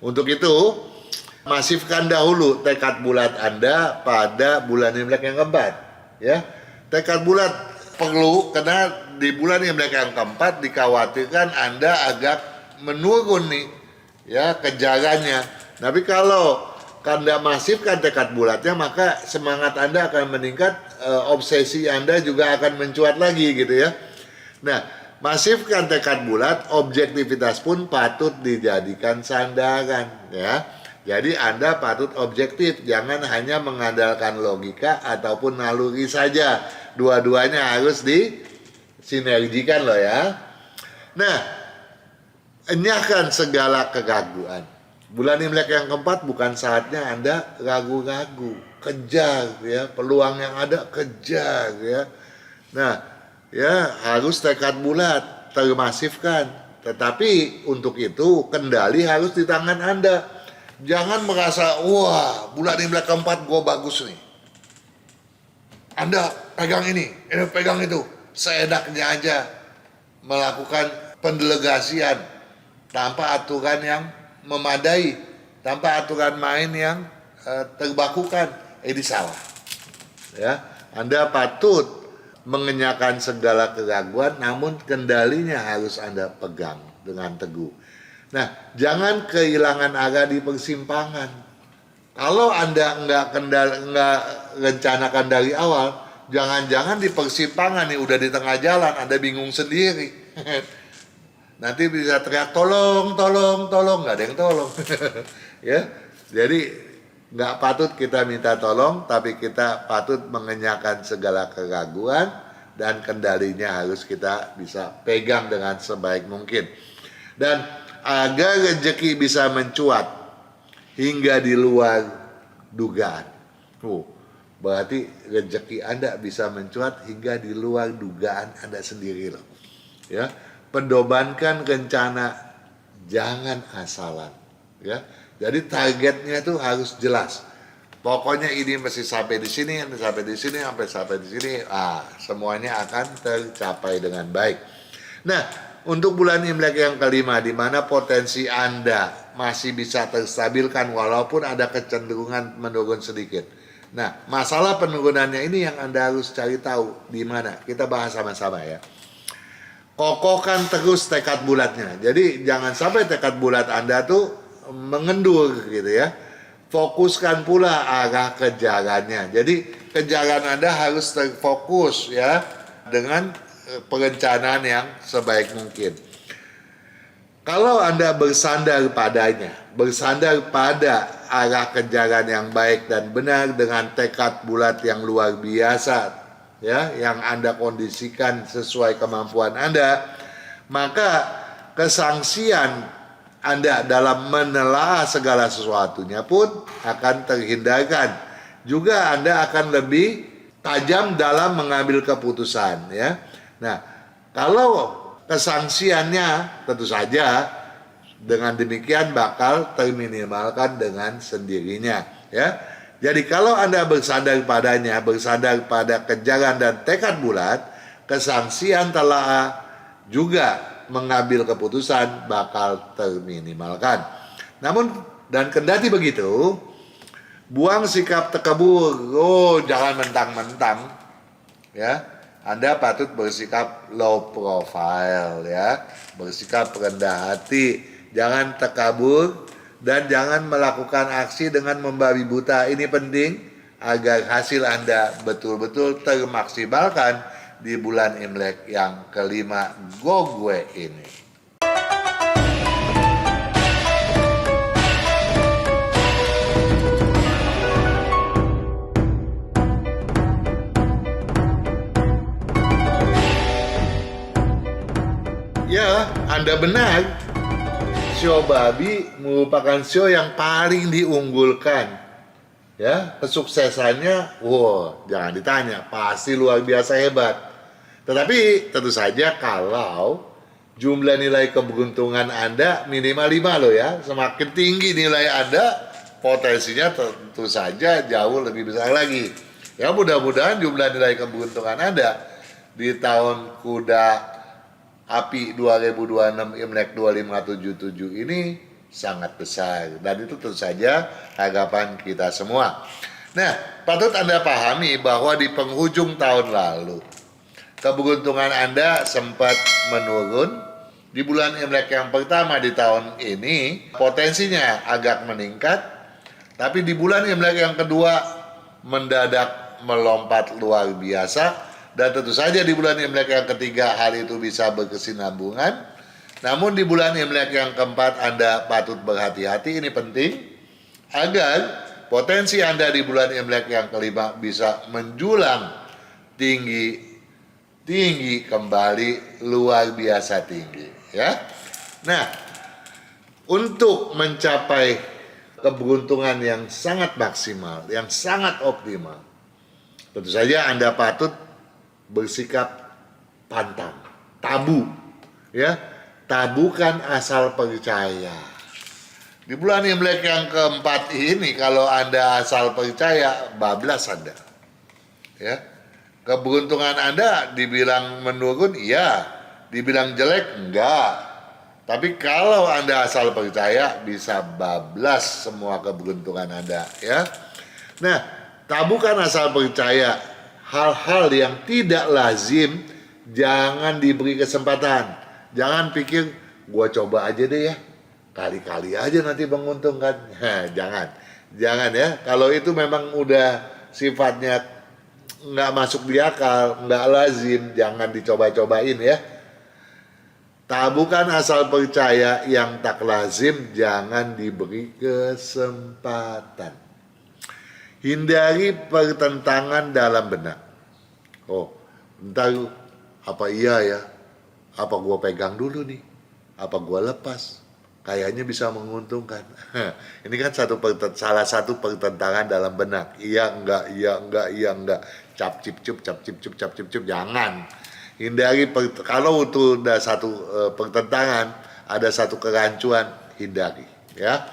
[SPEAKER 1] Untuk itu masifkan dahulu tekad bulat Anda pada bulan Imlek yang keempat. Ya, tekad bulat perlu karena di bulan Imlek yang keempat dikhawatirkan Anda agak menurun nih, ya kejarannya. Tapi kalau Anda masifkan tekad bulatnya, maka semangat Anda akan meningkat, obsesi Anda juga akan mencuat lagi gitu ya. Nah, masifkan tekad bulat, objektivitas pun patut dijadikan sandaran ya. Jadi Anda patut objektif, jangan hanya mengandalkan logika ataupun naluri saja. Dua-duanya harus disinergikan loh ya. Nah, enyahkan segala keraguan. Bulan Imlek yang keempat bukan saatnya Anda ragu-ragu, kejar ya, peluang yang ada kejar ya. Nah, ya harus tekad bulat, termasifkan. Tetapi untuk itu kendali harus di tangan Anda. Jangan merasa, wah bulan Imlek keempat gue bagus nih. Anda pegang ini pegang itu. Seenaknya aja melakukan pendelegasian tanpa aturan yang memadai, tanpa aturan main yang terbakukan. Ini salah. Ya, Anda patut mengenyahkan segala keraguan, namun kendalinya harus Anda pegang dengan teguh. Nah, jangan kehilangan arah di persimpangan. Kalau Anda nggak rencanakan dari awal, jangan-jangan di persimpangan nih udah di tengah jalan, Anda bingung sendiri. Nanti bisa teriak tolong, nggak ada yang tolong. Ya, jadi nggak patut kita minta tolong, tapi kita patut mengenyahkan segala keraguan dan kendalinya harus kita bisa pegang dengan sebaik mungkin. Dan agar rezeki bisa mencuat hingga di luar dugaan. Berarti rezeki Anda bisa mencuat hingga di luar dugaan Anda sendiri loh. Ya, pedomankan rencana, jangan asalan. Ya, jadi targetnya itu harus jelas. Pokoknya ini mesti sampai di sini, sampai di sini, sampai di sini. Semuanya akan tercapai dengan baik. Nah, untuk bulan Imlek yang kelima, di mana potensi Anda masih bisa terstabilkan walaupun ada kecenderungan menurun sedikit. Nah, masalah penurunannya ini yang Anda harus cari tahu di mana. Kita bahas sama-sama ya. Kokohkan terus tekad bulatnya. Jadi jangan sampai tekad bulat Anda tuh mengendur gitu ya. Fokuskan pula arah kejarannya. Jadi kejaran Anda harus terfokus ya dengan perencanaan yang sebaik mungkin. Kalau Anda bersandar padanya, bersandar pada arah kejaran yang baik dan benar dengan tekad bulat yang luar biasa, ya, yang Anda kondisikan sesuai kemampuan Anda, maka kesangsian Anda dalam menelaah segala sesuatunya pun akan terhindarkan. Juga Anda akan lebih tajam dalam mengambil keputusan, ya. Nah, kalau kesangsiannya tentu saja dengan demikian bakal terminimalkan dengan sendirinya, ya. Jadi kalau Anda bersandar padanya, bersandar pada kejaran dan tekad bulat, kesangsian telah juga mengambil keputusan bakal terminimalkan. Namun dan kendati begitu, buang sikap tekabur. Oh, jangan mentang-mentang, ya. Anda patut bersikap low profile, ya, bersikap rendah hati, jangan tekabur dan jangan melakukan aksi dengan membabi buta. Ini penting agar hasil Anda betul-betul termaksimalkan di bulan Imlek yang kelima Gogwe ini. Ya, Anda benar. Show babi merupakan show yang paling diunggulkan. Ya, kesuksesannya, wow, jangan ditanya, pasti luar biasa hebat. Tetapi tentu saja kalau jumlah nilai keberuntungan Anda minimal 5 loh ya. Semakin tinggi nilai Anda, potensinya tentu saja jauh lebih besar lagi. Ya, mudah-mudahan jumlah nilai keberuntungan Anda di tahun kuda api 2026 Imlek 2577 ini sangat besar, dan itu tentu saja harapan kita semua. Nah, patut Anda pahami bahwa di penghujung tahun lalu keberuntungan Anda sempat menurun. Di bulan Imlek yang pertama di tahun ini potensinya agak meningkat, tapi di bulan Imlek yang kedua mendadak melompat luar biasa. Dan tentu saja di bulan Imlek yang ketiga hal itu bisa berkesinambungan. Namun di bulan Imlek yang keempat Anda patut berhati-hati, ini penting agar potensi Anda di bulan Imlek yang kelima bisa menjulang tinggi kembali, luar biasa tinggi, ya. Nah, untuk mencapai keberuntungan yang sangat maksimal, yang sangat optimal, tentu saja Anda patut bersikap pantang, tabu, ya, tabukan asal percaya. Di bulan Imlek yang keempat ini kalau Anda asal percaya, bablas Anda, ya. Keberuntungan Anda dibilang menurun, iya, dibilang jelek, enggak. Tapi kalau Anda asal percaya, bisa bablas semua keberuntungan Anda, ya. Nah, tabukan asal percaya. Hal-hal yang tidak lazim jangan diberi kesempatan. Jangan pikir gua coba aja deh ya, kali-kali aja nanti menguntungkan. Jangan ya. Kalau itu memang udah sifatnya nggak masuk di akal, nggak lazim, jangan dicoba-cobain ya. Tabukan asal percaya yang tak lazim, jangan diberi kesempatan. Hindari pertentangan dalam benak. Oh, entar apa iya ya? Apa gua pegang dulu nih? Apa gua lepas? Kayaknya bisa menguntungkan. Ini kan salah satu pertentangan dalam benak. Iya enggak. Cap cip cup. Jangan. Hindari kalau itu ada satu pertentangan, ada satu kerancuan, hindari, ya.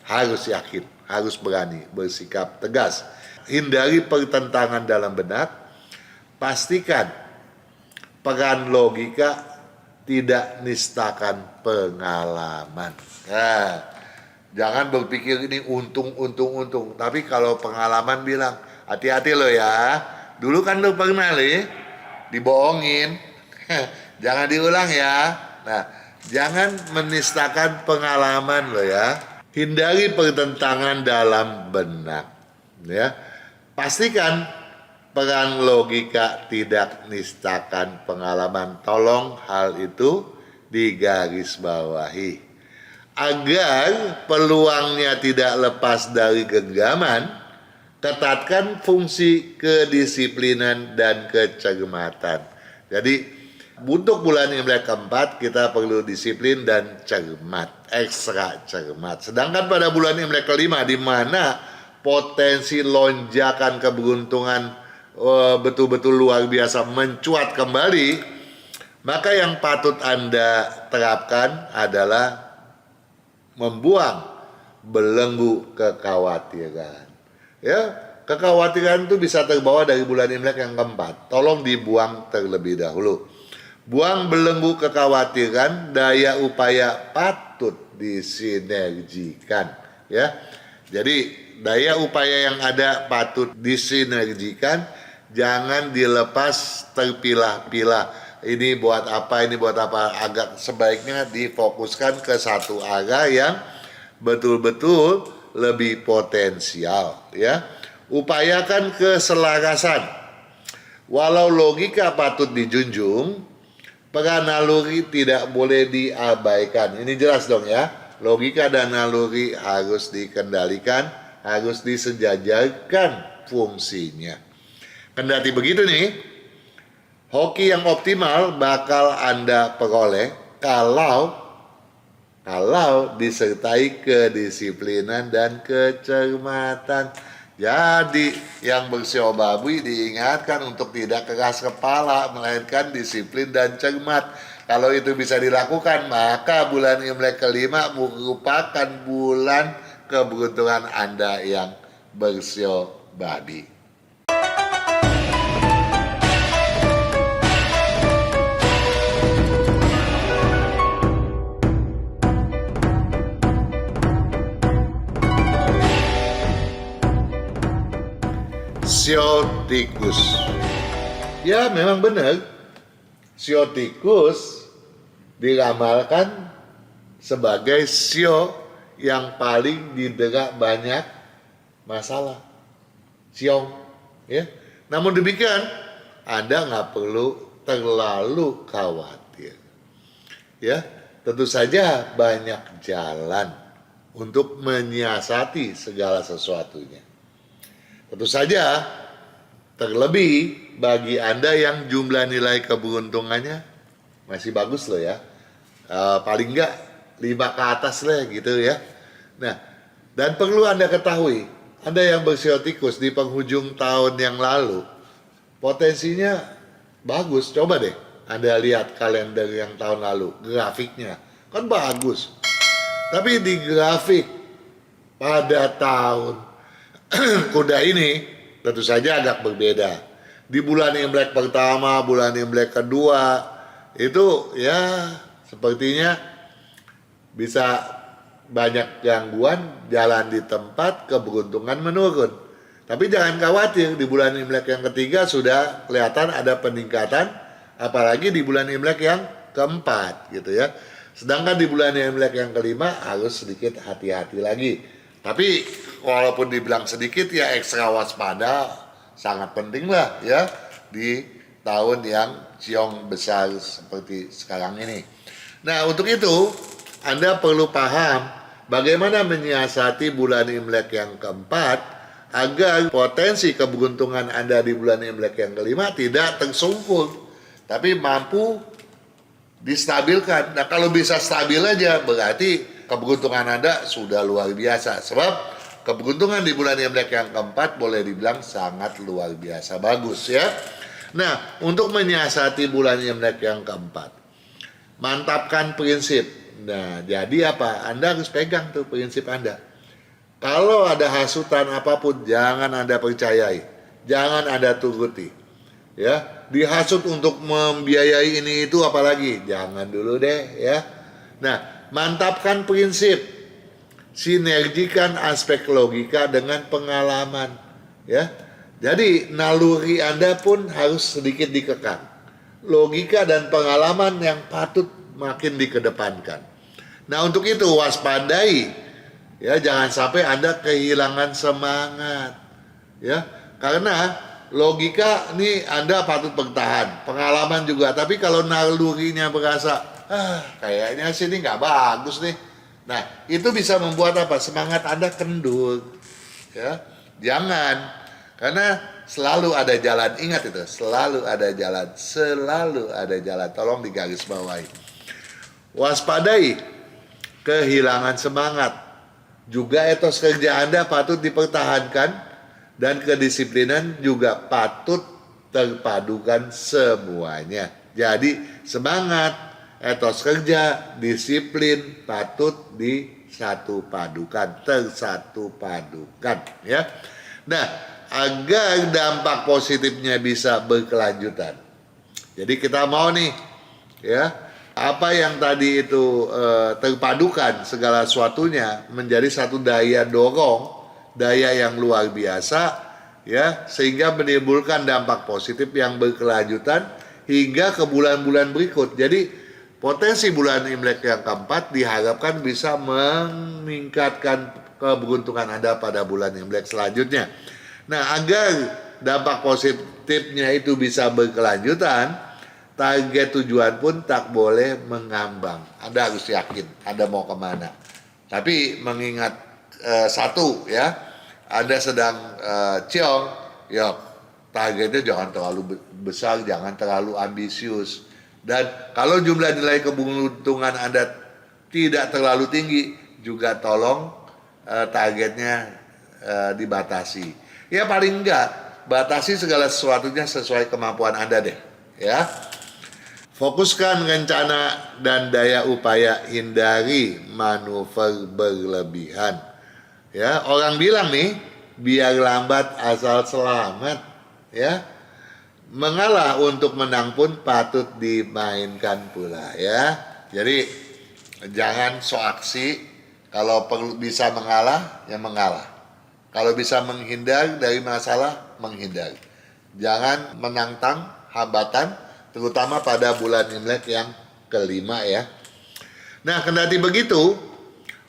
[SPEAKER 1] Harus yakin, harus berani bersikap tegas. Hindari pertentangan dalam benak. Pastikan peran logika tidak nistakan pengalaman. Nah, jangan berpikir ini untung. Tapi kalau pengalaman bilang, hati-hati lo ya. Dulu kan lo pernah dibohongin. Jangan diulang ya. Nah, jangan menistakan pengalaman lo ya. Hindari pertentangan dalam benak. Ya. Pastikan peran logika tidak nistakan pengalaman. Tolong hal itu digarisbawahi. Agar peluangnya tidak lepas dari genggaman, ketatkan fungsi kedisiplinan dan kecermatan. Jadi untuk bulan Imlek keempat kita perlu disiplin dan cermat, ekstra cermat. Sedangkan pada bulan Imlek kelima di mana potensi lonjakan keberuntungan betul-betul luar biasa mencuat kembali, maka yang patut Anda terapkan adalah membuang belenggu kekhawatiran. Ya, kekhawatiran itu bisa terbawa dari bulan Imlek yang keempat. Tolong dibuang terlebih dahulu. Buang belenggu kekhawatiran, daya upaya patut disinergikan, ya. Jadi daya upaya yang ada patut disinergikan, jangan dilepas terpilah-pilah. Ini buat apa, ini buat apa. Agak sebaiknya difokuskan ke satu arah yang betul-betul lebih potensial, ya. Upayakan keselarasan. Walau logika patut dijunjung, peran naluri tidak boleh diabaikan. Ini jelas dong ya. Logika dan naluri harus dikendalikan, harus disejajarkan fungsinya. Kendati begitu nih, hoki yang optimal bakal Anda peroleh kalau disertai kedisiplinan dan kecermatan. Jadi yang bersio babi diingatkan untuk tidak keras kepala, melainkan disiplin dan cermat. Kalau itu bisa dilakukan, maka bulan Imlek kelima merupakan bulan keberuntungan Anda yang bersio babi. Sio tikus. Ya memang benar, sio tikus diramalkan sebagai sio yang paling didera banyak masalah. Siong, ya. Namun demikian, Anda nggak perlu terlalu khawatir. Ya, tentu saja banyak jalan untuk menyiasati segala sesuatunya. Tentu saja, terlebih bagi Anda yang jumlah nilai keberuntungannya masih bagus loh ya. Paling enggak 5 ke atas lah gitu ya. Nah, dan perlu Anda ketahui, Anda yang bersio tikus di penghujung tahun yang lalu, potensinya bagus. Coba deh Anda lihat kalender yang tahun lalu, grafiknya. Kan bagus. Tapi di grafik pada tahun kuda ini tentu saja agak berbeda. Di bulan Imlek pertama, bulan Imlek kedua, itu ya sepertinya bisa banyak gangguan, jalan di tempat, keberuntungan menurun. Tapi jangan khawatir, di bulan Imlek yang ketiga sudah kelihatan ada peningkatan, apalagi di bulan Imlek yang keempat gitu ya. Sedangkan di bulan Imlek yang kelima harus sedikit hati-hati lagi. Tapi walaupun dibilang sedikit ya ekstra waspada sangat penting lah ya di tahun yang ciong besar seperti sekarang ini. Nah untuk itu Anda perlu paham bagaimana menyiasati bulan Imlek yang keempat agar potensi keberuntungan Anda di bulan Imlek yang kelima tidak tersungkur tapi mampu distabilkan. Nah kalau bisa stabil aja berarti keberuntungan Anda sudah luar biasa. Sebab keberuntungan di bulan Imlek yang keempat boleh dibilang sangat luar biasa bagus ya. Nah untuk menyiasati bulan Imlek yang keempat, mantapkan prinsip. Nah jadi apa? Anda harus pegang tuh prinsip Anda. Kalau ada hasutan apapun jangan Anda percayai, jangan Anda turuti. Ya, dihasut untuk membiayai ini itu apalagi jangan dulu deh ya. Nah mantapkan prinsip, sinergikan aspek logika dengan pengalaman, ya. Jadi naluri Anda pun harus sedikit dikekang. Logika dan pengalaman yang patut makin dikedepankan. Nah untuk itu waspadai Ya, jangan sampai Anda kehilangan semangat. Ya, karena logika nih Anda patut bertahan, pengalaman juga. Tapi kalau nalurinya berasa, kayaknya sih ini nggak bagus nih. Nah, itu bisa membuat apa? Semangat Anda kendur. Ya, jangan. Karena selalu ada jalan. Ingat itu, selalu ada jalan, selalu ada jalan. Tolong digarisbawahi. Waspadai kehilangan semangat. Juga etos kerja Anda patut dipertahankan dan kedisiplinan juga patut terpadukan semuanya. Jadi semangat, etos kerja, disiplin patut disatu padukan, tersatu padukan ya. Nah, agar dampak positifnya bisa berkelanjutan. Jadi kita mau nih ya, apa yang tadi itu terpadukan segala sesuatunya menjadi satu daya dorong, daya yang luar biasa ya, sehingga menimbulkan dampak positif yang berkelanjutan hingga ke bulan-bulan berikut. Jadi potensi bulan Imlek yang keempat diharapkan bisa meningkatkan keberuntungan Anda pada bulan Imlek selanjutnya. Nah, agar dampak positifnya itu bisa berkelanjutan, target tujuan pun tak boleh mengambang. Anda harus yakin Anda mau kemana. Tapi mengingat satu ya, Anda sedang ciong, ya targetnya jangan terlalu besar, jangan terlalu ambisius. Dan kalau jumlah nilai keberuntungan Anda tidak terlalu tinggi, juga tolong targetnya dibatasi. Ya paling enggak, batasi segala sesuatunya sesuai kemampuan Anda deh. Ya. Fokuskan rencana dan daya upaya, hindari manuver berlebihan. Ya, orang bilang nih, biar lambat asal selamat. Ya, mengalah untuk menang pun patut dimainkan pula. Ya, jadi jangan so aksi. Kalau perlu bisa mengalah, ya mengalah. Kalau bisa menghindar dari masalah, menghindar. Jangan menantang hambatan, terutama pada bulan Imlek yang kelima ya. Nah, kendati begitu,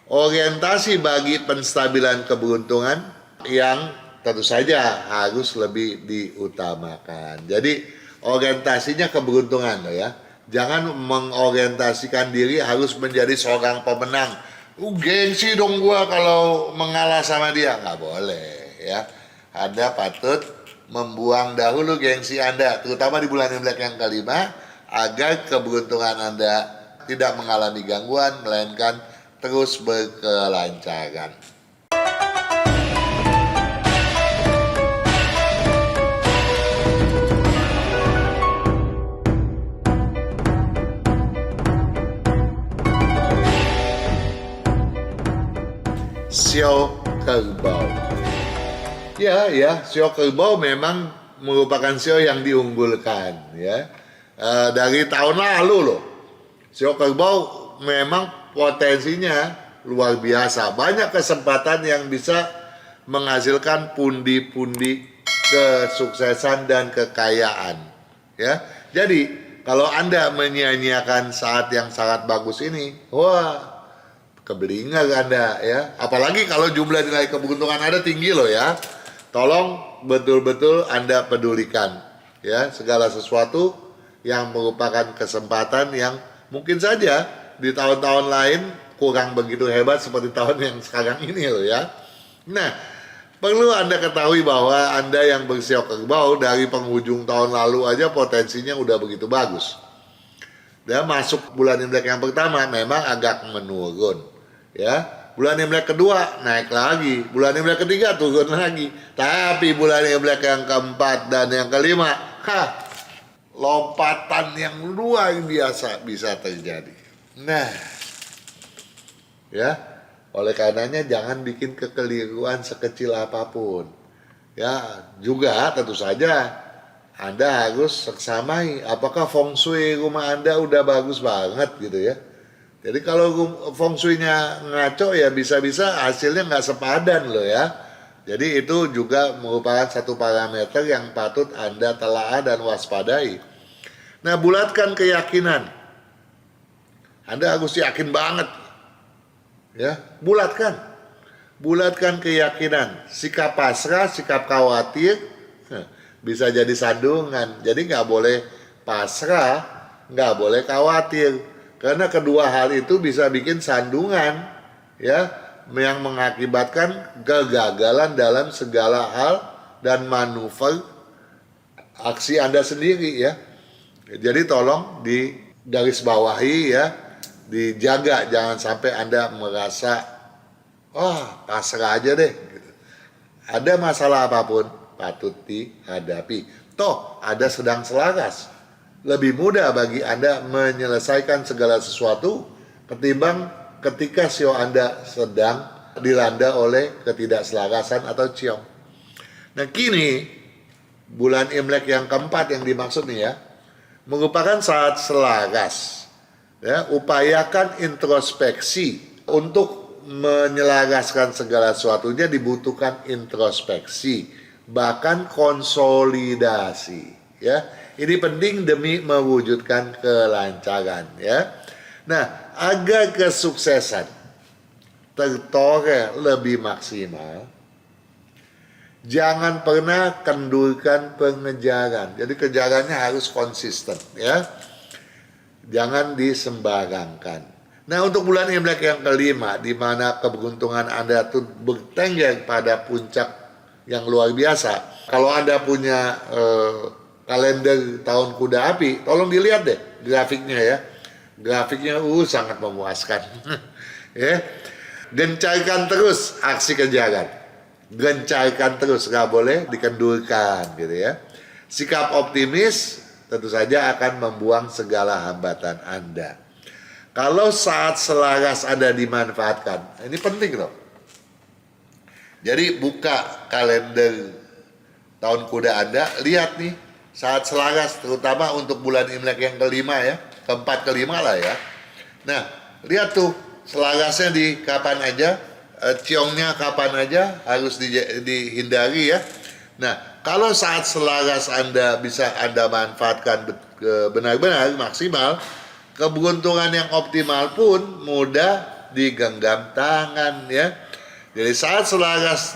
[SPEAKER 1] orientasi bagi penstabilan keberuntungan yang tentu saja harus lebih diutamakan. Jadi orientasinya keberuntungan loh ya. Jangan mengorientasikan diri harus menjadi seorang pemenang. Gengsi dong gua kalau mengalah sama dia. Nggak boleh ya. Anda patut membuang dahulu gengsi Anda, terutama di bulan Imlek yang kelima, agar keberuntungan Anda tidak mengalami gangguan, melainkan terus berkelancaran. Sio Kerbau. Ya, sio kerbau memang merupakan sio yang diunggulkan ya. Dari tahun lalu loh. Sio kerbau memang potensinya luar biasa. Banyak kesempatan yang bisa menghasilkan pundi-pundi kesuksesan dan kekayaan. Ya. Jadi, kalau Anda menyia-nyiakan saat yang sangat bagus ini, wah, kebelingan Anda ya. Apalagi kalau jumlah nilai keberuntungan Anda tinggi loh ya. Tolong betul-betul Anda pedulikan ya segala sesuatu yang merupakan kesempatan yang mungkin saja di tahun-tahun lain kurang begitu hebat seperti tahun yang sekarang ini loh ya. Nah, perlu Anda ketahui bahwa Anda yang bersio kerbau dari penghujung tahun lalu aja potensinya udah begitu bagus. Dan masuk bulan Imlek yang pertama memang agak menurun ya. Bulan Imlek kedua naik lagi, bulan Imlek ketiga turun lagi. Tapi bulan Imlek yang keempat dan yang kelima, lompatan yang luar biasa bisa terjadi. Nah, ya, oleh karenanya jangan bikin kekeliruan sekecil apapun. Ya, juga tentu saja Anda harus seksamai apakah feng shui rumah Anda udah bagus banget gitu ya. Jadi kalau feng shui-nya ngaco ya bisa-bisa hasilnya nggak sepadan loh ya. Jadi itu juga merupakan satu parameter yang patut Anda telaah dan waspadai. Nah, bulatkan keyakinan. Anda harus yakin banget. Ya, bulatkan. bulatkan keyakinan. Sikap pasrah, sikap khawatir bisa jadi sandungan. Jadi nggak boleh pasrah, nggak boleh khawatir. Karena kedua hal itu bisa bikin sandungan, ya, yang mengakibatkan kegagalan dalam segala hal dan manuver aksi Anda sendiri, ya. Jadi tolong digarisbawahi, ya, dijaga, jangan sampai Anda merasa pasrah aja deh. Ada masalah apapun patut dihadapi. Toh ada sedang selaras. Lebih mudah bagi Anda menyelesaikan segala sesuatu ketimbang ketika sio Anda sedang dilanda oleh ketidakselarasan atau ciong. Nah, kini bulan Imlek yang keempat yang dimaksud nih, ya, merupakan saat selaras. Ya, upayakan introspeksi. Untuk menyelaraskan segala sesuatunya dibutuhkan introspeksi, bahkan konsolidasi, ya. Ini penting demi mewujudkan kelancaran, ya. Nah, agar kesuksesan tertoreh lebih maksimal, jangan pernah kendurkan pengejaran. Jadi kejarannya harus konsisten, ya. Jangan disembarangkan. Nah, untuk bulan Imlek yang kelima, di mana keberuntungan Anda tuh bertengger pada puncak yang luar biasa. Kalau Anda punya kalender tahun kuda api, tolong dilihat deh grafiknya, ya. Grafiknya sangat memuaskan. Ya. Gencarkan terus aksi kejaran. Gencarkan terus, nggak boleh dikendurkan, gitu, ya. Sikap optimis tentu saja akan membuang segala hambatan Anda. Kalau saat selaras Anda dimanfaatkan, ini penting loh. Jadi buka kalender tahun kuda Anda, lihat nih saat selaras, terutama untuk bulan Imlek yang kelima, ya, keempat kelima lah, ya. Nah, lihat tuh selarasnya di kapan aja, ciongnya kapan aja, harus dihindari, ya. Nah, kalau saat selaras Anda bisa Anda manfaatkan benar-benar maksimal, keberuntungan yang optimal pun mudah digenggam tangan, ya. Jadi saat selaras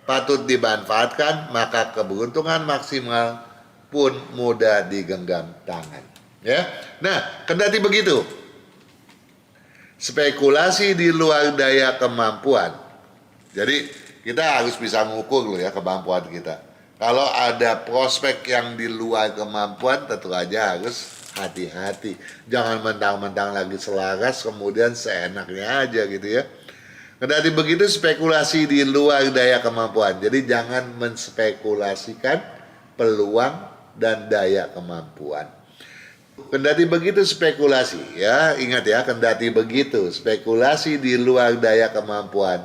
[SPEAKER 1] patut dimanfaatkan, maka keberuntungan maksimal pun mudah digenggam tangan, ya. Nah, kendati begitu, spekulasi di luar daya kemampuan. Jadi kita harus bisa mengukur loh, ya, kemampuan kita. Kalau ada prospek yang di luar kemampuan, tentu aja harus hati-hati. Jangan mentang-mentang lagi selaras kemudian seenaknya aja, gitu, ya. Kendati begitu, spekulasi di luar daya kemampuan. Jadi jangan menspekulasikan peluang dan daya kemampuan. Kendati begitu spekulasi, ya, ingat, ya, kendati begitu spekulasi di luar daya kemampuan,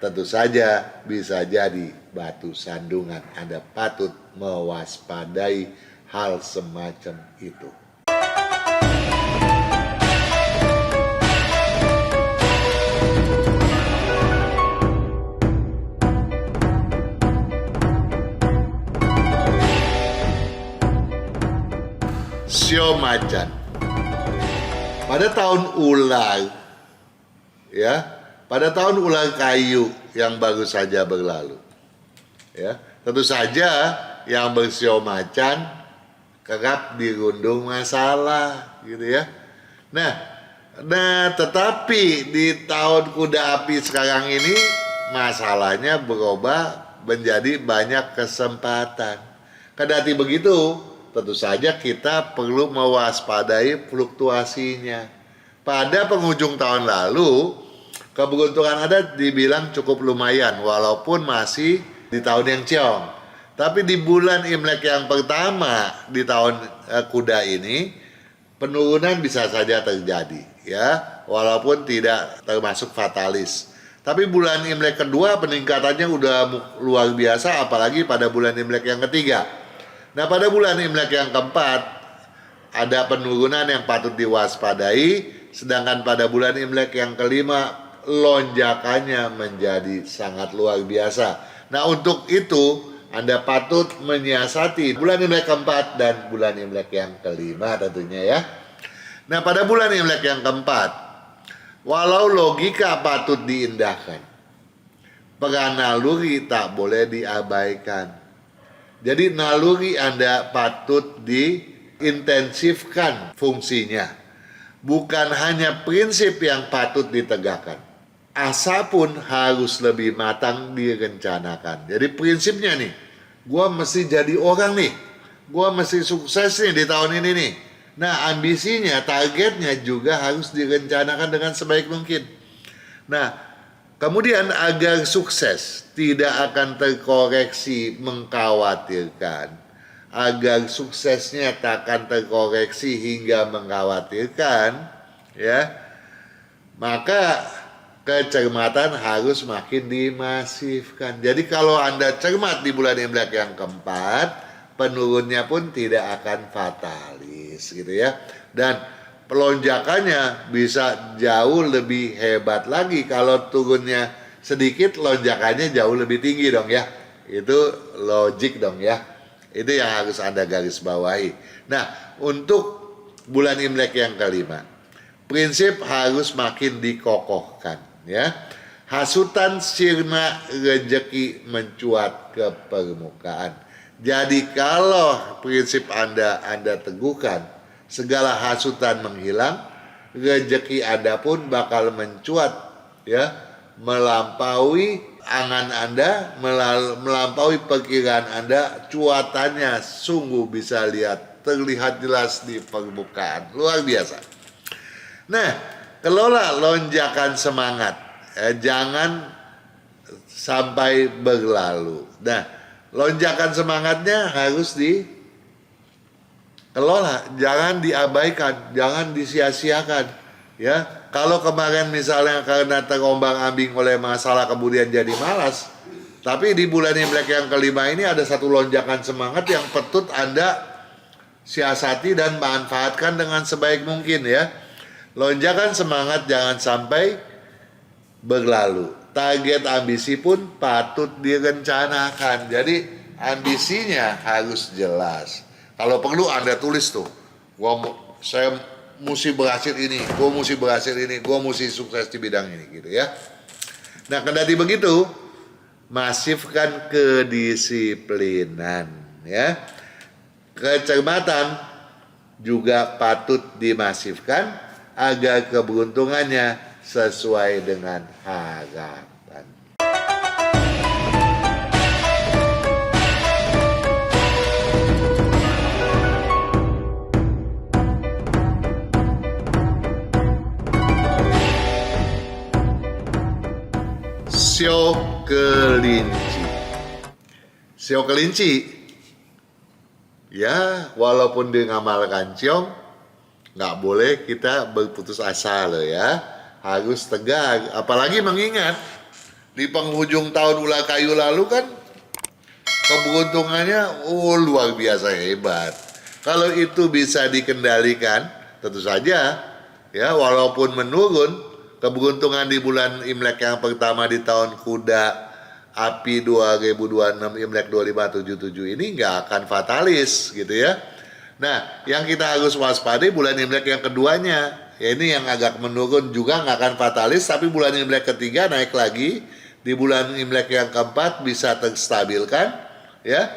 [SPEAKER 1] tentu saja bisa jadi batu sandungan. Anda patut mewaspadai hal semacam itu. Sio macan. Pada tahun ular, ya, pada tahun ular kayu yang baru saja berlalu, ya, tentu saja yang bersio macan kerap dirundung masalah, gitu, ya. Nah, tetapi di tahun kuda api sekarang ini masalahnya berubah menjadi banyak kesempatan. Kendati begitu, tentu saja kita perlu mewaspadai fluktuasinya. Pada penghujung tahun lalu, keberuntungan Anda dibilang cukup lumayan, walaupun masih di tahun yang ciong. Tapi di bulan Imlek yang pertama di tahun kuda ini, penurunan bisa saja terjadi, ya, walaupun tidak termasuk fatalis. Tapi bulan Imlek kedua peningkatannya udah luar biasa, apalagi pada bulan Imlek yang ketiga. Nah, pada bulan Imlek yang keempat ada penurunan yang patut diwaspadai, sedangkan pada bulan Imlek yang kelima lonjakannya menjadi sangat luar biasa. Nah, untuk itu Anda patut menyiasati bulan Imlek keempat dan bulan Imlek yang kelima tentunya, ya. Nah, pada bulan Imlek yang keempat, walau logika patut diindahkan, Peran naluri tak boleh diabaikan. Jadi naluri Anda patut diintensifkan fungsinya. Bukan hanya prinsip yang patut ditegakkan. Asa pun harus lebih matang direncanakan. Jadi prinsipnya nih, gue mesti jadi orang nih. Gue mesti sukses nih di tahun ini nih. Nah, ambisinya, targetnya juga harus direncanakan dengan sebaik mungkin. Nah, kemudian agar sukses tidak akan terkoreksi mengkhawatirkan. Agar suksesnya tak akan terkoreksi hingga mengkhawatirkan, ya. Maka kecermatan harus makin dimasifkan. Jadi kalau Anda cermat di bulan Imlek yang keempat, penurunnya pun tidak akan fatalis gitu ya. Dan pelonjakannya bisa jauh lebih hebat lagi. Kalau turunnya sedikit, lonjakannya jauh lebih tinggi dong ya. Itu logik dong ya. Itu yang harus Anda garis bawahi. Nah, untuk bulan Imlek yang kelima, prinsip harus makin dikokohkan ya. Hasutan sirna rejeki mencuat ke permukaan. Jadi kalau prinsip Anda teguhkan, segala hasutan menghilang, rejeki Anda pun bakal mencuat ya, melampaui angan Anda, melampaui perkiraan Anda, cuatannya sungguh bisa terlihat jelas di permukaan. Luar biasa. Nah, kelola lonjakan semangat, jangan sampai berlalu. Nah, lonjakan semangatnya harus dikelola, jangan diabaikan, jangan disia-siakan. Ya, kalau kemarin misalnya karena terombang-ambing oleh masalah kemudian jadi malas, tapi di bulan Imlek yang kelima ini ada satu lonjakan semangat yang patut Anda siasati dan manfaatkan dengan sebaik mungkin ya. Lonjakan semangat jangan sampai berlalu. Target ambisi pun patut direncanakan. Jadi ambisinya harus jelas. Kalau perlu Anda tulis tuh. Saya mesti berhasil ini, gue mesti berhasil ini, gue mesti sukses di bidang ini gitu ya. Nah, kendati begitu, masifkan kedisiplinan ya. Kecermatan juga patut dimasifkan agar keberuntungannya sesuai dengan harapan. Sio kelinci. Sio kelinci, ya walaupun dia ngamalkan ciong, nggak boleh kita berputus asa loh ya. Harus tegar, apalagi mengingat di penghujung tahun ular kayu lalu kan keberuntungannya luar biasa hebat. Kalau itu bisa dikendalikan, tentu saja ya walaupun menurun, keberuntungan di bulan Imlek yang pertama di tahun kuda api 2026 Imlek 2577 ini nggak akan fatalis gitu ya. Nah, yang kita harus waspadai bulan Imlek yang keduanya. Ya ini yang agak menurun juga nggak akan fatalis, tapi bulan Imlek ketiga naik lagi, di bulan Imlek yang keempat bisa terstabilkan, ya.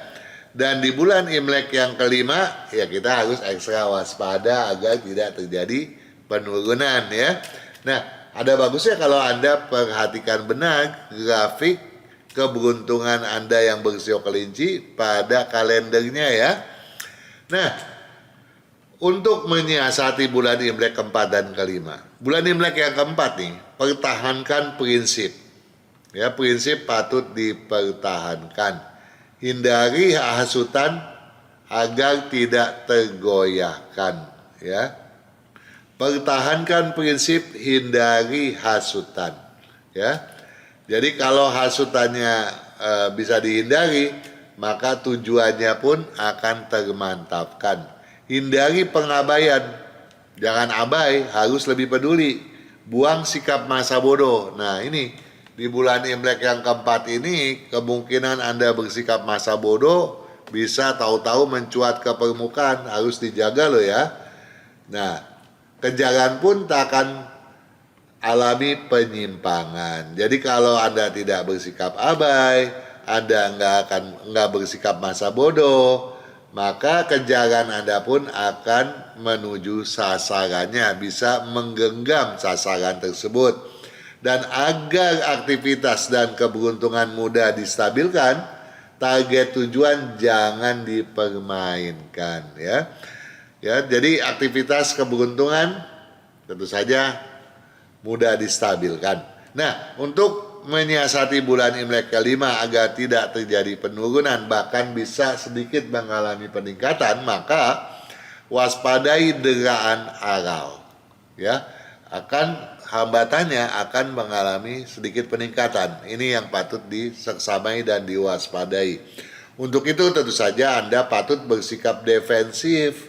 [SPEAKER 1] Dan di bulan Imlek yang kelima, ya kita harus ekstra waspada agar tidak terjadi penurunan, ya. Nah, ada bagusnya kalau Anda perhatikan benar grafik keberuntungan Anda yang bersio kelinci pada kalendernya, ya. Nah, untuk menyiasati bulan Imlek keempat dan kelima. Bulan Imlek yang keempat nih, pertahankan prinsip. Ya, prinsip patut dipertahankan. Hindari hasutan agar tidak tergoyahkan. Ya, pertahankan prinsip, hindari hasutan. Ya, jadi kalau hasutannya bisa dihindari, maka tujuannya pun akan termantapkan. Hindari pengabaian, jangan abai, harus lebih peduli. Buang sikap masa bodoh. Nah ini, di bulan Imlek yang keempat ini, kemungkinan Anda bersikap masa bodoh bisa tahu-tahu mencuat ke permukaan, harus dijaga loh ya. Nah, kejaran pun tak akan alami penyimpangan. Jadi kalau Anda tidak bersikap abai, Anda nggak bersikap masa bodoh, maka kejaran Anda pun akan menuju sasarannya, bisa menggenggam sasaran tersebut. Dan agar aktivitas dan keberuntungan mudah distabilkan, target tujuan jangan dipermainkan, ya. Ya, jadi aktivitas keberuntungan tentu saja mudah distabilkan. Nah, untuk menyiasati bulan Imlek kelima agar tidak terjadi penurunan, bahkan bisa sedikit mengalami peningkatan, maka waspadai deraan aral. Ya, hambatannya akan mengalami sedikit peningkatan. Ini yang patut diseksamai dan diwaspadai. Untuk itu tentu saja Anda patut bersikap defensif,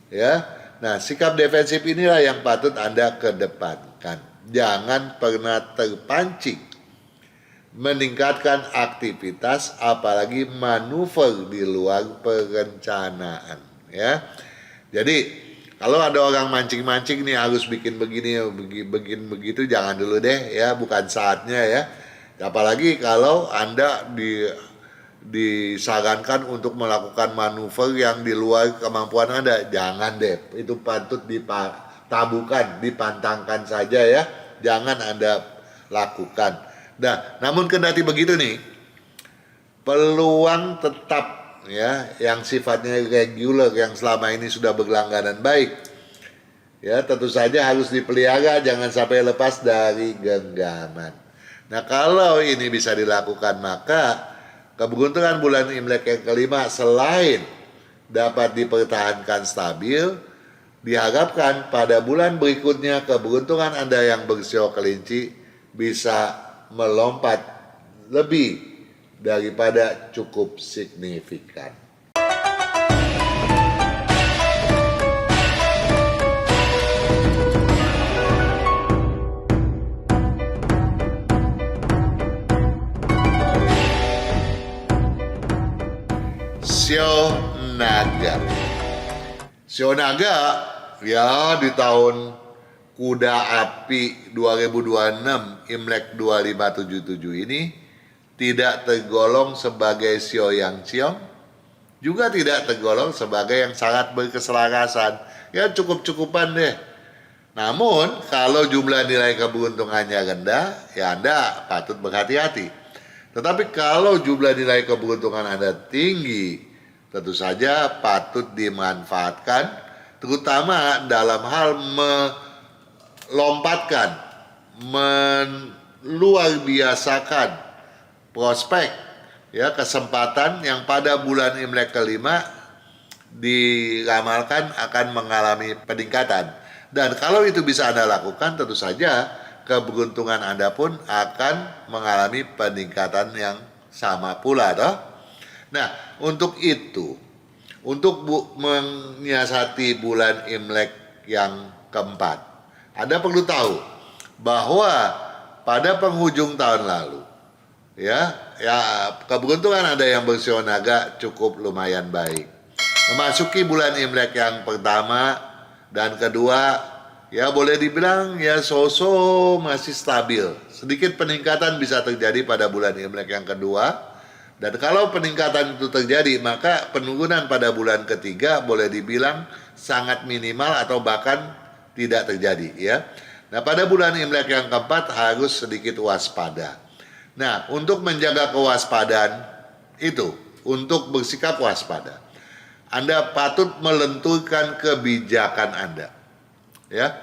[SPEAKER 1] ya. Nah, sikap defensif inilah yang patut Anda kedepankan. Jangan pernah terpancing meningkatkan aktivitas, apalagi manuver di luar perencanaan, ya. Jadi kalau ada orang mancing-mancing nih harus bikin begini, bikin begitu, jangan dulu deh, ya, bukan saatnya, ya. Apalagi kalau Anda disarankan untuk melakukan manuver yang di luar kemampuan Anda, jangan deh. Itu patut ditabukan, dipantangkan saja, ya. Jangan Anda lakukan. Nah, namun kendati begitu nih, peluang tetap, ya, yang sifatnya reguler yang selama ini sudah berlangganan baik, ya, tentu saja harus dipelihara, jangan sampai lepas dari genggaman. Nah, kalau ini bisa dilakukan, maka keberuntungan bulan Imlek yang kelima selain dapat dipertahankan stabil, diharapkan pada bulan berikutnya keberuntungan Anda yang bersio kelinci bisa melompat lebih daripada cukup signifikan. Sio Naga. Sio Naga, ya, di tahun Kuda Api 2026 Imlek 2577 ini tidak tergolong sebagai sio yang ciong, juga tidak tergolong sebagai yang sangat berkeselarasan. Ya, cukup-cukupan deh. Namun kalau jumlah nilai keberuntungannya rendah, ya Anda patut berhati-hati. Tetapi kalau jumlah nilai keberuntungan Anda tinggi, tentu saja patut dimanfaatkan, terutama dalam hal melompatkan, meluar biasakan prospek, ya, kesempatan yang pada bulan Imlek kelima diramalkan akan mengalami peningkatan. Dan kalau itu bisa Anda lakukan, tentu saja keberuntungan Anda pun akan mengalami peningkatan yang sama pula, toh. Nah, untuk itu, untuk menyiasati bulan Imlek yang keempat, Anda perlu tahu bahwa pada penghujung tahun lalu, ya, keberuntungan Anda yang bersio naga cukup lumayan baik. Memasuki bulan Imlek yang pertama dan kedua, ya boleh dibilang ya so-so masih stabil. Sedikit peningkatan bisa terjadi pada bulan Imlek yang kedua. Dan kalau peningkatan itu terjadi, maka penurunan pada bulan ketiga boleh dibilang sangat minimal atau bahkan tidak terjadi, ya. Nah, pada bulan Imlek yang keempat harus sedikit waspada. Nah, untuk menjaga kewaspadaan itu, untuk bersikap waspada, Anda patut melenturkan kebijakan Anda, ya.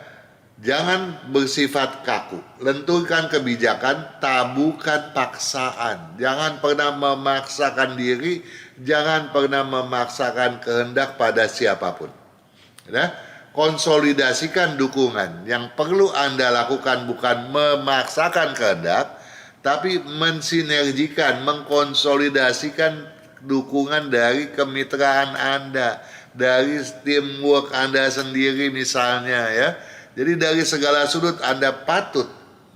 [SPEAKER 1] Jangan bersifat kaku. Lenturkan kebijakan, tabukan paksaan. Jangan pernah memaksakan diri, jangan pernah memaksakan kehendak pada siapapun. Ya? Konsolidasikan dukungan. Yang perlu Anda lakukan bukan memaksakan kehendak, tapi mensinergikan, mengkonsolidasikan dukungan dari kemitraan Anda, dari teamwork Anda sendiri misalnya, ya. Jadi dari segala sudut Anda patut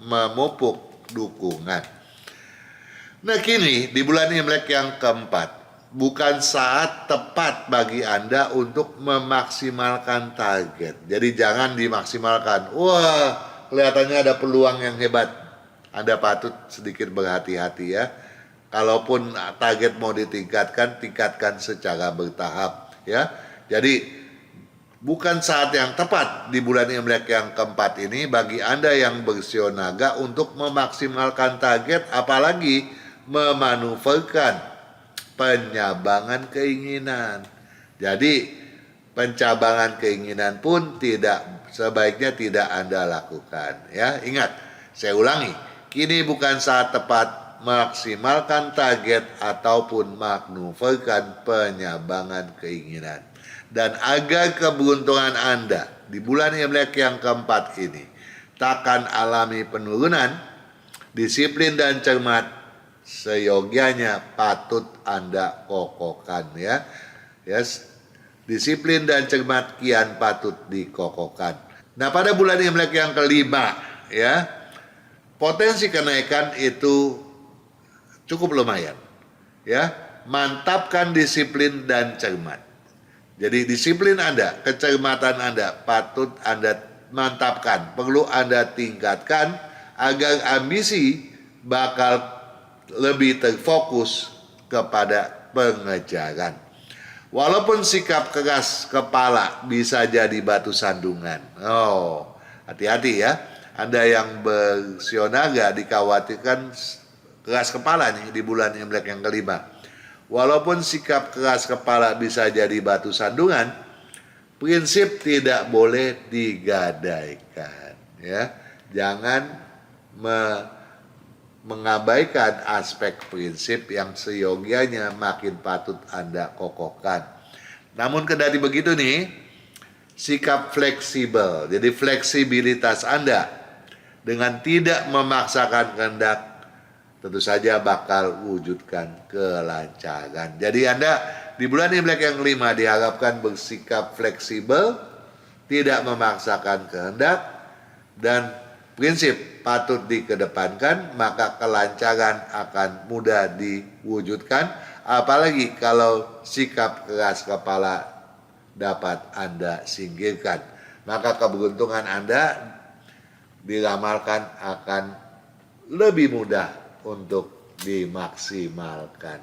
[SPEAKER 1] memupuk dukungan. Nah, kini di bulan Imlek yang keempat, bukan saat tepat bagi Anda untuk memaksimalkan target. Jadi jangan dimaksimalkan. Wah, kelihatannya ada peluang yang hebat, Anda patut sedikit berhati-hati ya. Kalaupun target mau ditingkatkan, tingkatkan secara bertahap ya. Jadi bukan saat yang tepat di bulan Imlek yang keempat ini bagi Anda yang bersio naga untuk memaksimalkan target, apalagi memanuverkan penyabangan keinginan. Jadi pencabangan keinginan pun sebaiknya tidak Anda lakukan ya. Ingat, saya ulangi, kini bukan saat tepat maksimalkan target ataupun manuverkan penyabangan keinginan. Dan agar keberuntungan Anda di bulan Imlek yang keempat ini takkan alami penurunan, disiplin dan cermat seyogianya patut Anda kokohkan ya. Yes. Disiplin dan cermat kian patut dikokohkan. Nah, pada bulan Imlek yang kelima ya, potensi kenaikan itu cukup lumayan ya. Mantapkan disiplin dan cermat. Jadi disiplin Anda, kecermatan Anda patut Anda mantapkan, perlu Anda tingkatkan agar ambisi bakal lebih terfokus kepada pengejaran. Walaupun sikap keras kepala bisa jadi batu sandungan. Oh, hati-hati ya. Anda yang bersio naga dikhawatirkan keras kepala nih di bulan Imlek yang kelima. Walaupun sikap keras kepala bisa jadi batu sandungan, prinsip tidak boleh digadaikan ya. Jangan mengabaikan aspek prinsip yang seyogianya makin patut Anda kokohkan. Namun kendati begitu nih, sikap fleksibel, jadi fleksibilitas Anda dengan tidak memaksakan kehendak tentu saja bakal wujudkan kelancaran. Jadi Anda di bulan Imlek yang kelima diharapkan bersikap fleksibel, tidak memaksakan kehendak, dan prinsip patut dikedepankan, maka kelancaran akan mudah diwujudkan, apalagi kalau sikap keras kepala dapat Anda singkirkan. Maka keberuntungan Anda diramalkan akan lebih mudah untuk dimaksimalkan.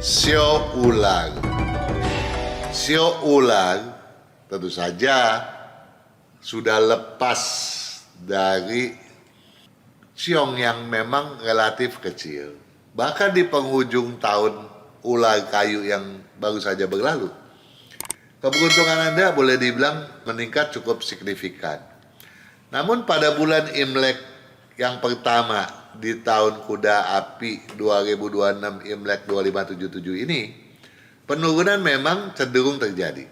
[SPEAKER 1] Sio ular. Sio ular tentu saja sudah lepas dari siong yang memang relatif kecil. Bahkan di penghujung tahun ular kayu yang baru saja berlalu, keberuntungan Anda boleh dibilang meningkat cukup signifikan. Namun pada bulan Imlek yang pertama di tahun kuda api 2026 Imlek 2577 ini, penurunan memang cenderung terjadi.